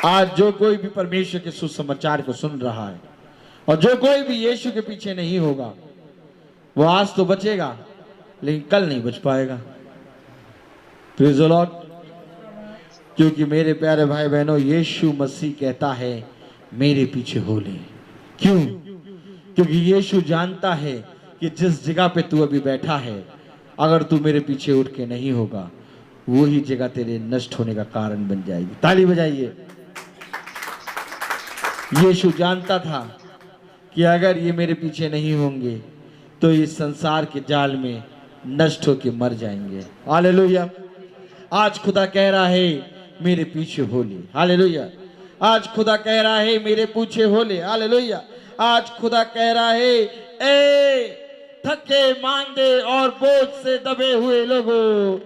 Speaker 2: आज जो कोई भी परमेश्वर के सुसमाचार को सुन रहा है और जो कोई भी यीशु के पीछे नहीं होगा वो आज तो बचेगा लेकिन कल नहीं बच पाएगा। Praise the Lord. क्योंकि मेरे प्यारे भाई बहनों, यीशु मसीह कहता है मेरे पीछे हो ले। क्यों? क्योंकि यीशु जानता है कि जिस जगह पे तू अभी बैठा है, अगर तू मेरे पीछे उठ के नहीं होगा वही जगह तेरे नष्ट होने का कारण बन जाएगी। ताली बजाइए। यीशु जानता था कि अगर ये मेरे पीछे नहीं होंगे तो इस संसार के जाल में नष्ट होके मर जाएंगे। हालेलुया। आज खुदा कह रहा है मेरे पीछे हो ले। हालेलुया। आज खुदा कह रहा है मेरे पीछे हो ले। हालेलुया। आज खुदा कह रहा है ए थके मांदे और बोझ से दबे हुए लोगों,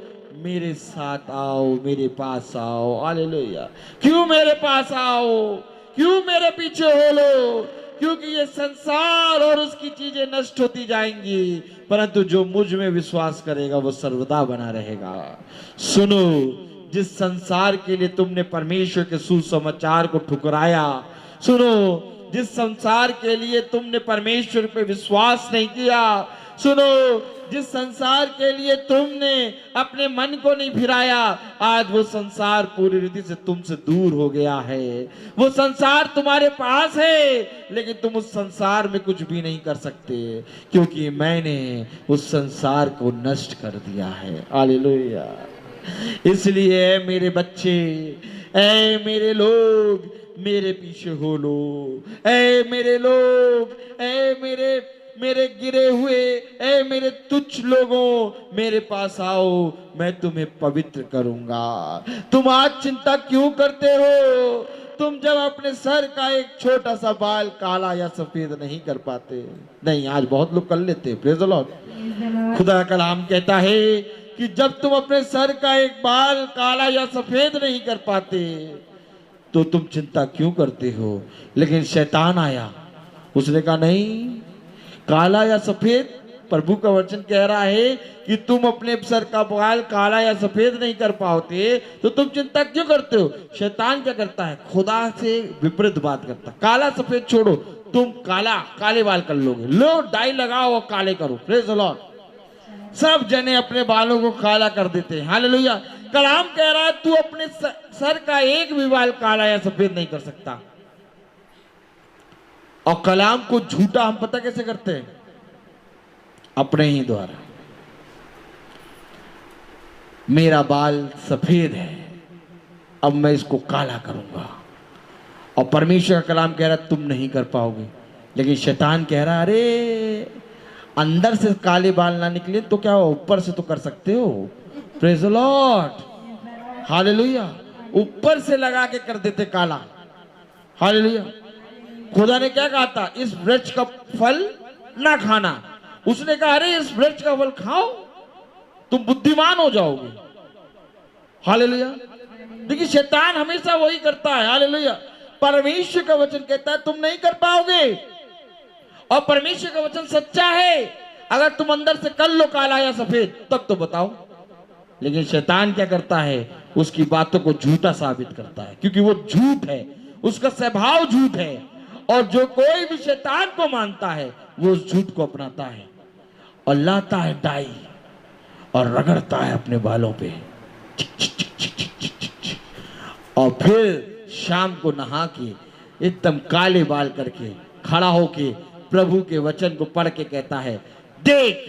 Speaker 2: मेरे साथ आओ, मेरे पास आओ। हालेलुया। क्यों मेरे पास आओ? क्यों मेरे पीछे हो लो? क्योंकि ये संसार और उसकी चीजें नष्ट होती जाएंगी, परंतु जो मुझ में विश्वास करेगा वो सर्वदा बना रहेगा। सुनो, जिस संसार के लिए तुमने परमेश्वर के सुसमाचार को ठुकराया, सुनो, जिस संसार के लिए तुमने परमेश्वर पे विश्वास नहीं किया, सुनो, जिस संसार के लिए तुमने अपने मन को नहीं फिराया, आज वो संसार पूरी रीति से तुमसे दूर हो गया है। वो संसार तुम्हारे पास है, लेकिन तुम उस संसार में कुछ भी नहीं कर सकते, क्योंकि मैंने उस संसार को नष्ट कर दिया है। हालेलुया। इसलिए मेरे बच्चे, ऐ मेरे लोग, मेरे पीछे हो लो। ऐ मेरे लोग, ऐ मेरे गिरे हुए, ऐ मेरे तुच्छ लोगों, मेरे पास आओ, मैं तुम्हें पवित्र करूंगा। तुम आज चिंता क्यों करते हो? तुम जब अपने सर का एक छोटा सा बाल काला या सफेद नहीं कर पाते, नहीं, आज बहुत लोग कर लेते, प्रेज़ द लॉर्ड। खुदा का कलाम कहता है कि जब तुम अपने सर का एक बाल काला या सफेद नहीं कर पाते, तो तुम चिंता क्यों करते हो? लेकिन शैतान आया, उसने कहा नहीं, काला या सफेद, प्रभु का वचन कह रहा है कि तुम अपने सर का बाल काला या सफेद नहीं कर पाते, तो तुम चिंता क्यों करते हो? शैतान क्या करता है? खुदा से विपरीत बात करता है। काला सफेद छोड़ो, तुम काले बाल कर लोगे, लो डाई लगाओ और काले करो, प्रेज़ द लॉर्ड। सब जने अपने बालों को काला कर देते हैं। हालेलुया। कलाम कह रहा है तू अपने सर का एक भी बाल काला या सफेद नहीं कर सकता। और कलाम को झूठा हम पता कैसे करते हैं? अपने ही द्वारा। मेरा बाल सफेद है, अब मैं इसको काला करूंगा। और परमेश्वर का कलाम कह रहा है तुम नहीं कर पाओगे, लेकिन शैतान कह रहा है अरे अंदर से काले बाल ना निकले तो क्या ऊपर से तो कर सकते हो। Praise the lord. हालेलुया। ऊपर से लगा के कर देते काला। हालेलुया। खुदा ने क्या कहा था? इस वृक्ष का फल ना खाना। उसने कहा अरे इस वृक्ष का फल खाओ तुम बुद्धिमान हो जाओगे। हालेलुया। देखिए शैतान हमेशा वही करता है। हालेलुया। परमेश्वर का वचन कहता है तुम नहीं कर पाओगे, और परमेश्वर का वचन सच्चा है। अगर तुम अंदर से कर लो काला या सफेद तब तो बताओ। लेकिन शैतान क्या करता है? उसकी बातों को झूठा साबित करता है, क्योंकि वो झूठ है, उसका स्वभाव झूठ है। और जो कोई भी शैतान को मानता है वो उस झूठ को अपनाता है और लाता है डाई और रगड़ता है अपने बालों पे, और फिर शाम को नहा के एकदम काले बाल करके खड़ा होके प्रभु के वचन को पढ़ के कहता है देख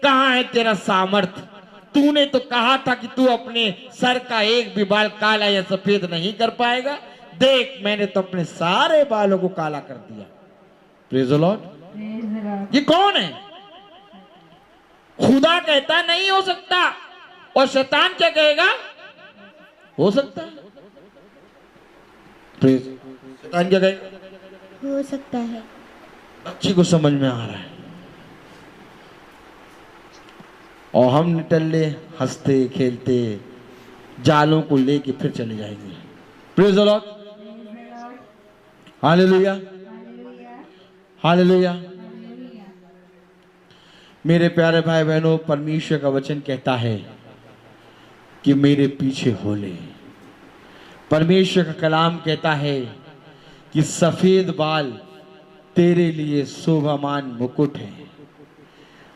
Speaker 2: कहां है तेरा सामर्थ्य। तूने तो कहा था कि तू अपने सर का एक भी बाल काला या सफेद नहीं कर पाएगा। देख मैंने तो अपने सारे बालों को काला कर दिया। Praise the Lord. ये कौन है? खुदा कहता नहीं हो सकता, और शैतान क्या कहेगा? हो सकता है। प्रेज़। शैतान क्या कहेगा?
Speaker 3: हो सकता है।
Speaker 2: बच्ची को समझ में आ रहा है, और हम निटल्ले हंसते खेलते जालों को लेके फिर चले जाएंगे। Praise the lord. Hallelujah. Hallelujah. मेरे प्यारे भाई बहनों, परमेश्वर का वचन कहता है कि मेरे पीछे हो ले। परमेश्वर का कलाम कहता है कि सफेद बाल तेरे लिए शोभामान मुकुट है।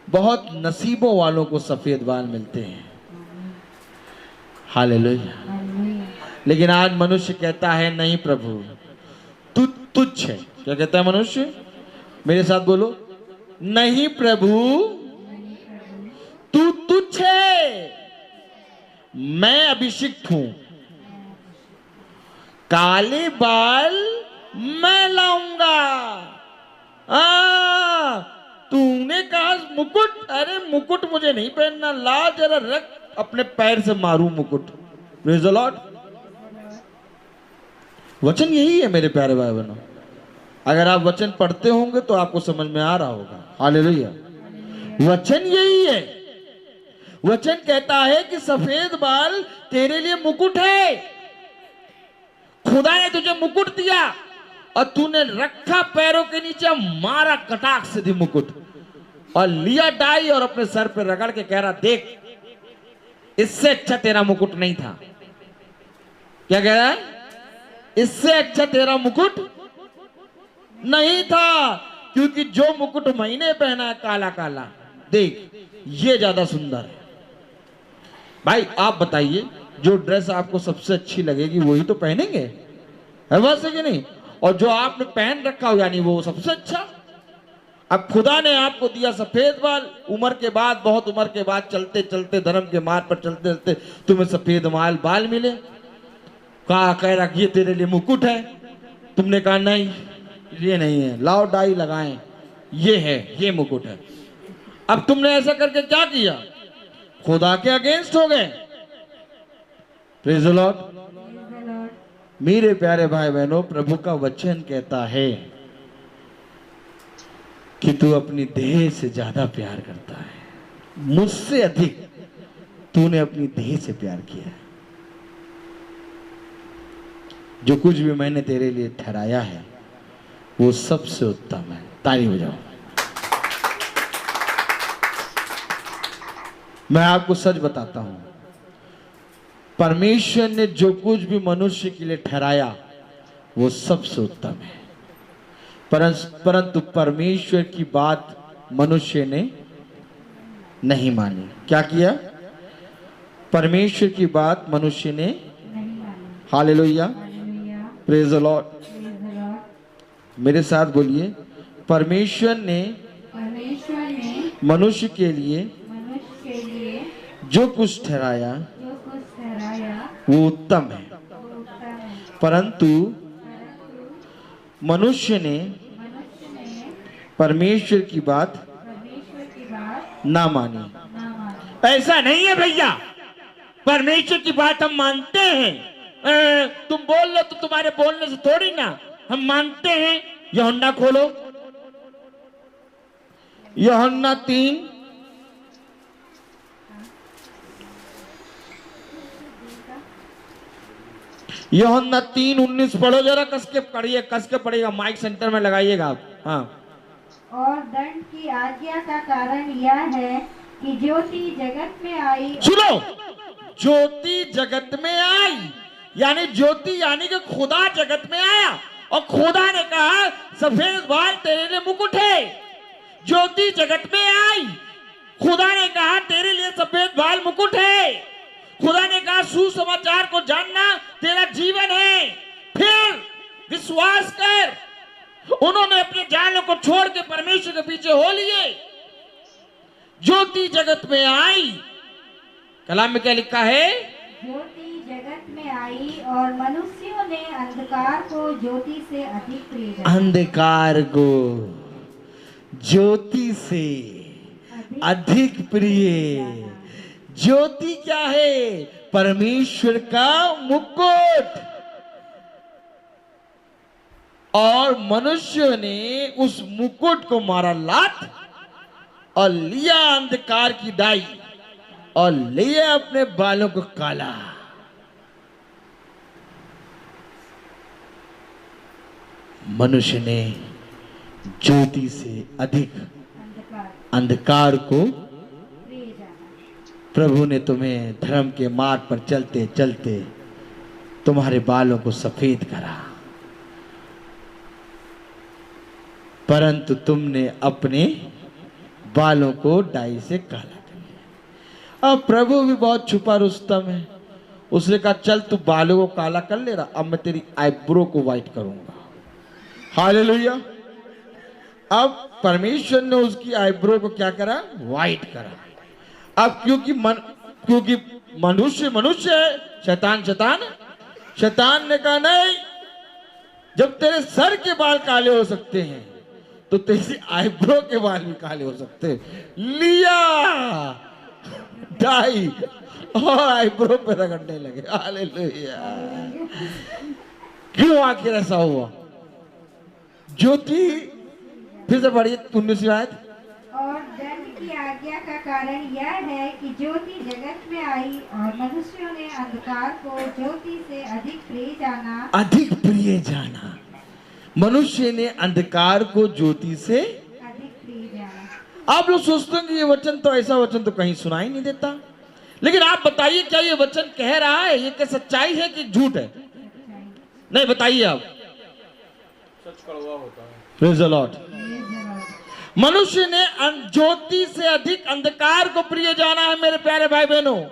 Speaker 2: बहुत नसीबों वालों को सफेद बाल मिलते हैं। हालेलुया। लेकिन आज मनुष्य कहता है नहीं प्रभु तू तुच्छ है। क्या कहता है मनुष्य? मेरे साथ बोलो, नहीं प्रभु तू तुच्छ है, मैं अभिषिक्त हूं, काले बाल मैं लाऊंगा। तूने कहा मुकुट, अरे मुकुट मुझे नहीं पहनना, ला जरा रख, अपने पैर से मारू मुकुट। Praise the Lord. वचन यही है मेरे प्यारे भाई बहनों। अगर आप वचन पढ़ते होंगे तो आपको समझ में आ रहा होगा। हालेलुया। वचन यही है। वचन कहता है कि सफेद बाल तेरे लिए मुकुट है। खुदा ने तुझे मुकुट दिया और तूने रखा पैरों के नीचे, मारा कटाक से मुकुट, और लिया डाई और अपने सर पे रगड़ के कह रहा देख इससे अच्छा तेरा मुकुट नहीं था। क्या कह रहा है? इससे अच्छा तेरा मुकुट नहीं था, क्योंकि जो मुकुट मैंने पहना है काला काला, देख ये ज्यादा सुंदर है। भाई आप बताइए, जो ड्रेस आपको सबसे अच्छी लगेगी वही तो पहनेंगे, है बात सही कि नहीं? और जो आपने पहन रखा हो यानी वो सबसे अच्छा। अब खुदा ने आपको दिया सफेद बाल, उम्र के बाद, बहुत उम्र के बाद, चलते चलते धर्म के मार्ग पर चलते चलते तुम्हें सफेद बाल मिले। कहा कह रहा ये तेरे लिए मुकुट है, तुमने कहा नहीं ये नहीं है, लाओ डाई लगाएं, ये है, ये मुकुट है। अब तुमने ऐसा करके क्या किया? खुदा के अगेंस्ट हो गए। Praise the Lord. मेरे प्यारे भाई बहनों, प्रभु का वचन कहता है कि तू अपनी देह से ज्यादा प्यार करता है, मुझसे अधिक तूने अपनी देह से प्यार किया है। जो कुछ भी मैंने तेरे लिए ठहराया है वो सबसे उत्तम है। ताली बजाओ। मैं आपको सच बताता हूं, परमेश्वर ने जो कुछ भी मनुष्य के लिए ठहराया वो सबसे उत्तम है, परंतु परमेश्वर की बात मनुष्य ने नहीं मानी। क्या किया? परमेश्वर की बात मनुष्य ने हालेलुया, प्रेज द लॉर्ड। मेरे साथ बोलिए, परमेश्वर ने मनुष्य के लिए जो कुछ ठहराया वो उत्तम है, परंतु मनुष्य ने परमेश्वर की बात ना मानी। ऐसा नहीं है भैया, परमेश्वर की बात हम मानते हैं। तुम बोल लो तो तुम्हारे बोलने से थोड़ी ना, हम मानते हैं। यूहन्ना खोलो, यूहन्ना 3 यूहन्ना 3:19 पढ़ो जरा, कस के पढ़िए, कस के पढ़िएगा, माइक सेंटर में लगाइएगा आप। हाँ।
Speaker 4: और दंड की आज्ञा का कारण यह है कि ज्योति जगत में आई।
Speaker 2: सुनो, ज्योति जगत में आई, यानी ज्योति यानी कि खुदा जगत में आया और खुदा ने कहा सफेद बाल तेरे लिए मुकुट है। ज्योति जगत में आई, खुदा ने कहा तेरे लिए सफेद बाल मुकुट है। खुदा ने कहा सुसमाचार को जानना तेरा जीवन है, फिर विश्वास कर। उन्होंने अपने जालों को छोड़ के परमेश्वर के पीछे हो लिए। ज्योति जगत में आई, कलाम में क्या लिखा है?
Speaker 4: ज्योति जगत में आई और मनुष्यों ने अंधकार को ज्योति से अधिक प्रिय जाना।
Speaker 2: अंधकार को ज्योति से अधिक प्रिय। ज्योति क्या है? परमेश्वर का मुकुट। और मनुष्य ने उस मुकुट को मारा लात और लिया अंधकार की डाई और लिया अपने बालों को काला। मनुष्य ने ज्योति से अधिक अंधकार को, प्रभु ने तुम्हें धर्म के मार्ग पर चलते चलते तुम्हारे बालों को सफेद करा, परंतु तुमने अपने बालों को डाई से काला कर लिया। अब प्रभु भी बहुत छुपा रुस्तम है, उसने कहा चल तू बालों को काला कर ले रहा, अब मैं तेरी आईब्रो को व्हाइट करूंगा। हालेलुया। अब परमेश्वर ने उसकी आईब्रो को क्या करा? व्हाइट करा। अब क्योंकि मनुष्य मनुष्य है, शैतान शैतान। शैतान ने कहा नहीं, जब तेरे सर के बाल काले हो सकते हैं तो तेरी आईब्रो के बाल भी काले हो सकते हैं। लिया डाई और आईब्रो पे रगड़ने लगे। हालेलुया। क्यों आखिर ऐसा हुआ? ज्योति, फिर से पढ़िए 19वीं आयत।
Speaker 4: और दंड की आज्ञा का कारण यह है कि ज्योति जगत में आई और मनुष्यों ने अंधकार को ज्योति से अधिक प्रिय जाना। अधिक
Speaker 2: प्रिय जाना। मनुष्य ने अंधकार को ज्योति से
Speaker 4: अधिक प्रिय जाना।
Speaker 2: आप लोग सोचते हैं कि ये वचन तो, ऐसा वचन तो कहीं सुनाई नहीं देता, लेकिन आप बताइए क्या ये वचन कह रहा है, ये क्या सच्चाई है कि झूठ है? नहीं, बताइए आप।
Speaker 1: सच कड़वा होता है।
Speaker 2: Praise the Lord. मनुष्य ने ज्योति से अधिक अंधकार को प्रिय जाना है। मेरे प्यारे भाई बहनों,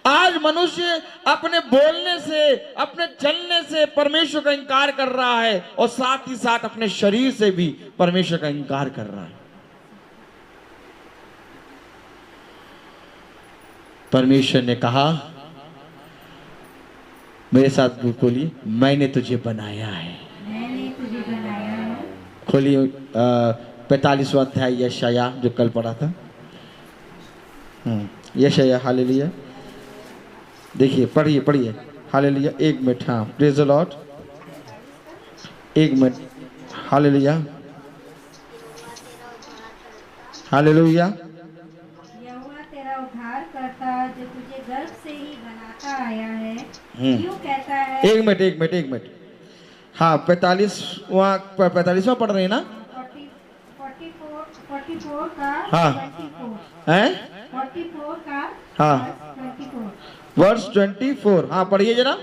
Speaker 2: आज मनुष्य अपने बोलने से, अपने चलने से परमेश्वर का इनकार कर रहा है और साथ ही साथ अपने शरीर से भी परमेश्वर का इनकार कर रहा है। परमेश्वर ने कहा, मेरे साथ बोलिए, मैंने तुझे बनाया है।
Speaker 4: मैंने तुझे बनाया है।
Speaker 2: खोलिए 45वां अध्याय यशाया जो कल पढ़ा था। यशाया, हालेलुया। देखिए, पढ़िए पढ़िए, हालेलुया। 1 मिनट, हाँ, praise the lord. 1 minute, hallelujah, hallelujah.
Speaker 4: यहोवा तेरा उद्धार करता जो तुझे गर्भ से ही बनाता आया है, यूं कहता है।
Speaker 2: 1 मिनट, 1 मिनट, 1 मिनट। हाँ, 45वां पढ़ रहे हैं ना?
Speaker 4: 44 का,
Speaker 2: हाँ,
Speaker 4: 24
Speaker 2: हैं?
Speaker 4: 44 का,
Speaker 2: हाँ,
Speaker 4: 24।
Speaker 2: वर्ष 24। हाँ, पढ़िए जरा।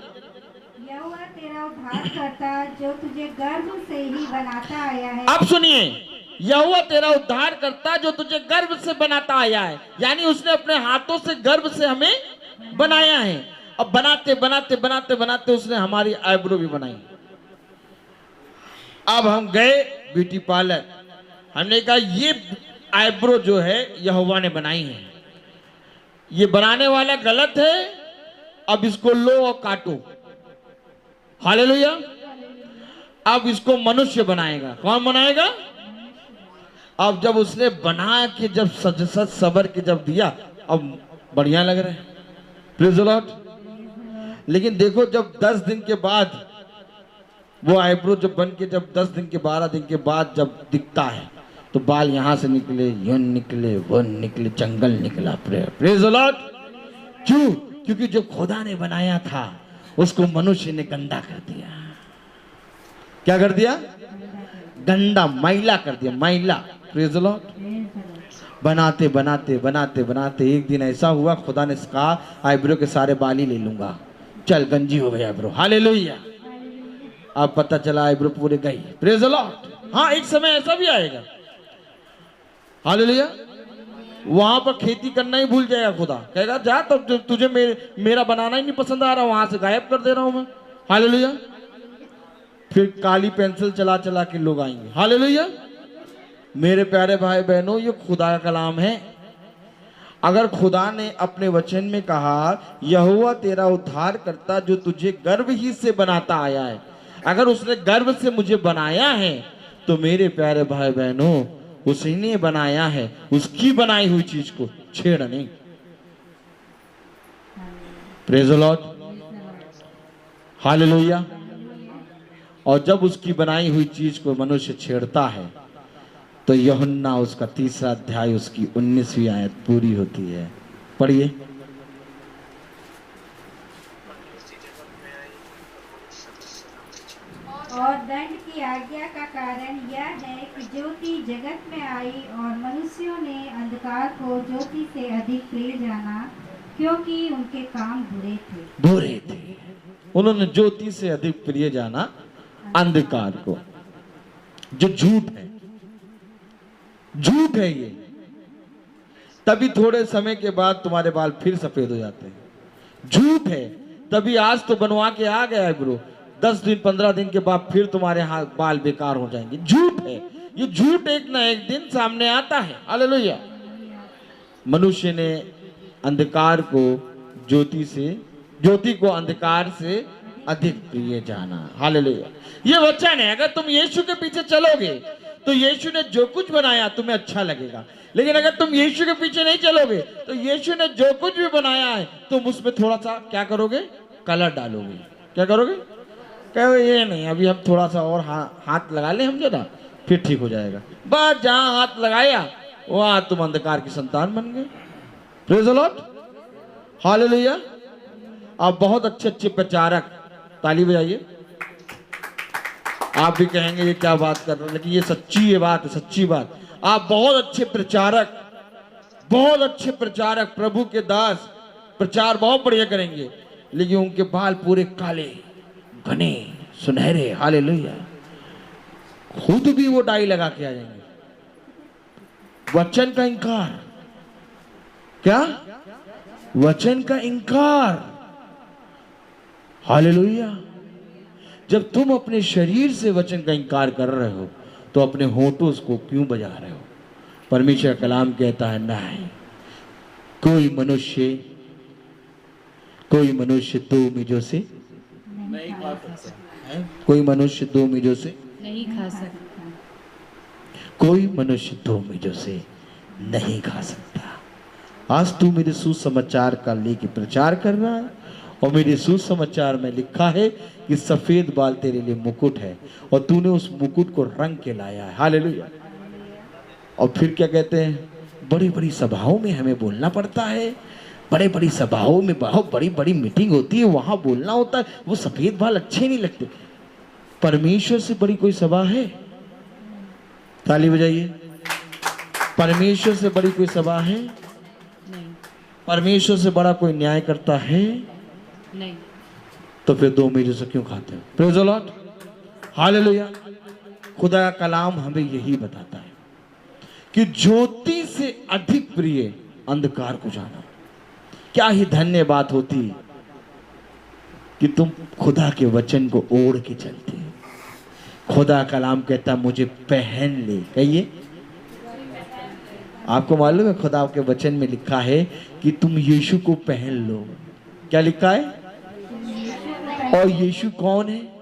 Speaker 4: यहोवा तेरा उद्धार करता जो तुझे गर्भ से ही बनाता आया है।
Speaker 2: अब सुनिए, यहोवा तेरा उद्धार करता जो तुझे गर्भ से बनाता आया है, यानी उसने अपने हाथों से गर्भ से हमें बनाया है। अब बनाते बनाते बनाते बनाते उसने हमारी आईब्रो भी बनाई। अब हम गए ब्यूटी पार्लर, हमने कहा ये आईब्रो जो है यहोवा ने बनाई है, ये बनाने वाला गलत है, अब इसको लो और काटो। हालेलुया। अब इसको मनुष्य बनाएगा। कौन बनाएगा? अब जब उसने बना के जब सज सज सबर के जब दिया, अब बढ़िया लग रहा है। Praise the lord. लेकिन देखो, जब 10 दिन के बाद वो आईब्रो जब बन के जब 10 दिन के 12 दिन के बाद जब दिखता है, तो बाल यहां से निकले, यूं निकले, वो निकले, जंगल निकला। Praise the Lord. क्यों? क्योंकि जो खुदा ने बनाया था उसको मनुष्य ने गंदा कर दिया। क्या कर दिया? गंदा, मैला कर दिया, मैला। Praise the Lord. बनाते बनाते बनाते बनाते एक दिन ऐसा हुआ, खुदा ने कहा आईब्रो के सारे बाल ही ले लूंगा, चल गंजी हो गया आईब्रो। हालेलुया। अब पता चला आईब्रो पूरे गई। Praise the Lord. हाँ, एक समय ऐसा भी आएगा, हालेलुया, वहां पर खेती करना ही भूल जाएगा खुदा। कहेगा जा, तो तुझे मेरा बनाना ही नहीं पसंद आ रहा, वहां से गायब कर दे रहा हूं मैं। हालेलुया। फिर काली पेंसिल चला चला के लोग आएंगे। हालेलुया। मेरे प्यारे भाई बहनों, ये खुदा का कलाम है। अगर खुदा ने अपने वचन में कहा यहोवा तेरा उद्धार करता जो तुझे गर्भ ही से बनाता आया है, अगर उसने गर्भ से मुझे बनाया है, तो मेरे प्यारे भाई बहनों, उसी ने बनाया है, उसकी बनाई हुई चीज को छेड़ नहीं। Praise the lord. हालेलुया। और जब उसकी बनाई हुई चीज को मनुष्य छेड़ता है, तो यूहन्ना उसका 3रा अध्याय उसकी 19वीं आयत पूरी होती है। पढ़िए।
Speaker 4: और दंड की आज्ञा का कारण यह है कि ज्योति जगत में आई और मनुष्यों ने अंधकार को ज्योति से अधिक प्रिय जाना, क्योंकि उनके काम बुरे थे।
Speaker 2: उन्होंने ज्योति से अधिक प्रिय जाना अंधकार को, जो झूठ है। झूठ है ये। तभी थोड़े समय के बाद तुम्हारे बाल फिर सफेद हो जाते हैं। झूठ है। तभी आज तो बनवा के आ गया है ब्रो, 10 दिन 15 दिन के बाद फिर तुम्हारे बाल बेकार हो जाएंगे। झूठ है ये। झूठ एक ना एक दिन सामने आता है। हालेलुया। मनुष्य ने अंधकार को ज्योति को अंधकार से अधिक प्रिय जाना। हालेलुया। ये वचन है। अगर तुम यीशु के पीछे चलोगे तो यीशु ने जो कुछ बनाया तुम्हें अच्छा लगेगा, लेकिन अगर तुम यीशु के पीछे नहीं चलोगे तो यीशु ने जो कुछ भी बनाया है तुम उसमें थोड़ा सा क्या करोगे? कलर डालोगे। क्या करोगे? कहोगे ये नहीं, अभी हम थोड़ा सा और हाथ लगा ले, हम जरा, फिर ठीक हो जाएगा। बस जहां हाथ लगाया वहां तुम अंधकार की संतान बन गए। Praise the lord. हालेलुया। आप बहुत अच्छे अच्छे प्रचारक, ताली बजाइए। आप भी कहेंगे ये क्या बात कर रहे हैं, लेकिन ये सच्ची ये बात है, सच्ची बात। आप बहुत अच्छे प्रचारक, प्रभु के दास प्रचार बहुत बढ़िया करेंगे, लेकिन उनके बाल पूरे काले, घने, सुनहरे। हालेलुया। खुद भी वो डाई लगा के आ जाएंगे। वचन का इंकार। क्या? वचन का इंकार। हालेलुया। जब तुम अपने शरीर से वचन का इंकार कर रहे हो तो अपने होठों को क्यों बजा रहे हो? परमेश्वर का कलाम कहता है नहीं, कोई मनुष्य दो मीजों से नहीं खा सकता। कोई मनुष्य दो मीजों से
Speaker 4: नहीं खा सकता।
Speaker 2: कोई मनुष्य दो मीजों से नहीं खा सकता। आज तू मेरे सुसमाचार का लेके प्रचार कर रहा है और मेरे सुसमाचार में लिखा है कि सफेद बाल तेरे लिए मुकुट है और तूने उस मुकुट को रंग के लाया है। हालेलुया। और फिर क्या कहते हैं, बड़ी बड़ी सभाओं में हमें बोलना पड़ता है, बड़े बड़ी सभाओं में बहुत बड़ी बड़ी मीटिंग होती है, वहां बोलना होता है, वो सफेद बाल अच्छे नहीं लगते। परमेश्वर से बड़ी कोई सभा है? ताली बजाइए। परमेश्वर से बड़ी कोई सभा है?
Speaker 4: नहीं।
Speaker 2: परमेश्वर से बड़ा कोई न्याय करता है?
Speaker 4: नहीं।
Speaker 2: तो फिर दो मीजों से क्यों खाते हो? Praise the lord. हालेलुया। खुदा का कलाम हमें यही बताता है कि ज्योति से अधिक प्रिय अंधकार को जाना। क्या ही धन्य बात होती कि तुम खुदा के वचन को ओढ़ के चलते हो। खुदा का कलाम कहता मुझे पहन ले। कहिए। आपको मालूम है खुदा के वचन में लिखा है कि तुम यीशु को पहन लो। क्या लिखा है? और यीशु कौन है?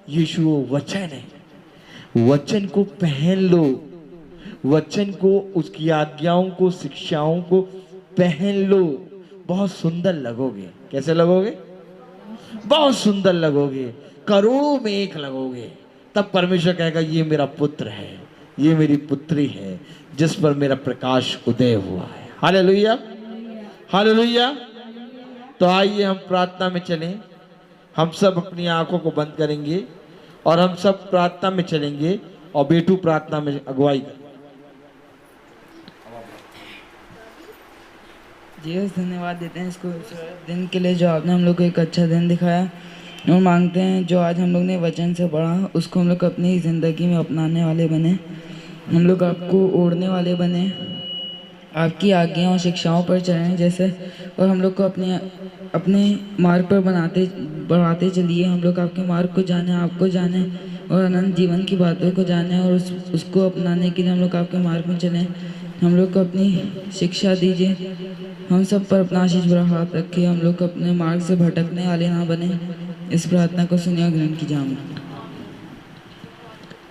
Speaker 2: यीशु वचन है। वचन को पहन लो। वचन को, उसकी आज्ञाओं को, शिक्षाओं को पहन लो। बहुत सुंदर लगोगे। कैसे लगोगे? बहुत सुंदर लगोगे, करोड़ों में एक लगोगे। तब परमेश्वर कहेगा ये मेरा पुत्र है, ये मेरी पुत्री है, जिस पर मेरा प्रकाश उदय हुआ है। हालेलुया। हालेलुया। तो आइए हम प्रार्थना में चलें। हम सब अपनी आंखों को बंद करेंगे और हम सब प्रार्थना में चलेंगे और बेटू प्रार्थना में अगुवाई करेंगे।
Speaker 6: जी बस धन्यवाद देते हैं इसको दिन के लिए जो आपने हम लोग को एक अच्छा दिन दिखाया, और मांगते हैं जो आज हम लोग ने वचन से पढ़ा उसको हम लोग अपनी ज़िंदगी में अपनाने वाले बने, हम लोग आपको ओढ़ने वाले बने, आपकी आज्ञाओं और शिक्षाओं पर चलें जैसे, और हम लोग को अपने मार्ग पर बढ़ाते चलिए। हम लोग आपके मार्ग को जाने, आपको जाने और अनंत जीवन की बातों को जाने और उसको अपनाने के लिए हम लोग आपके मार्ग में चलें। हम लोग को अपनी शिक्षा दीजिए, हम सब पर अपना आशीष भरा हाथ रखिए, हम लोग को अपने मार्ग से भटकने वाले ना बने। इस प्रार्थना को सुनिए और ग्रहण कीजिए।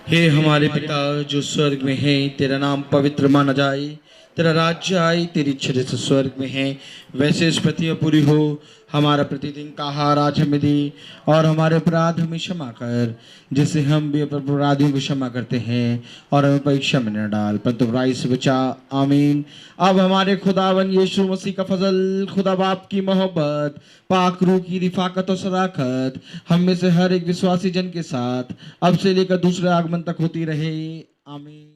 Speaker 2: हे हमारे पिता जो स्वर्ग में है, तेरा नाम पवित्र माना जाए, तेरा राज्य आए, तेरी इच्छा जैसे स्वर्ग में है वैसे इस पृथ्वी में पूरी हो। हमारा प्रतिदिन का आहार आज हमें दे और हमारे अपराध हमें क्षमा कर जैसे हम भी अपने अपराधियों को क्षमा करते हैं, और हमें परीक्षा में न डाल परंतु बुराई से बचा। आमीन। अब हमारे खुदावन यीशु मसीह का फजल, खुदा बाप की मोहब्बत, पाक रूह की रिफाकत और सदाकत हम में से हर एक विश्वासी जन के साथ अब से लेकर दूसरे आगमन तक होती रहे। आमीन।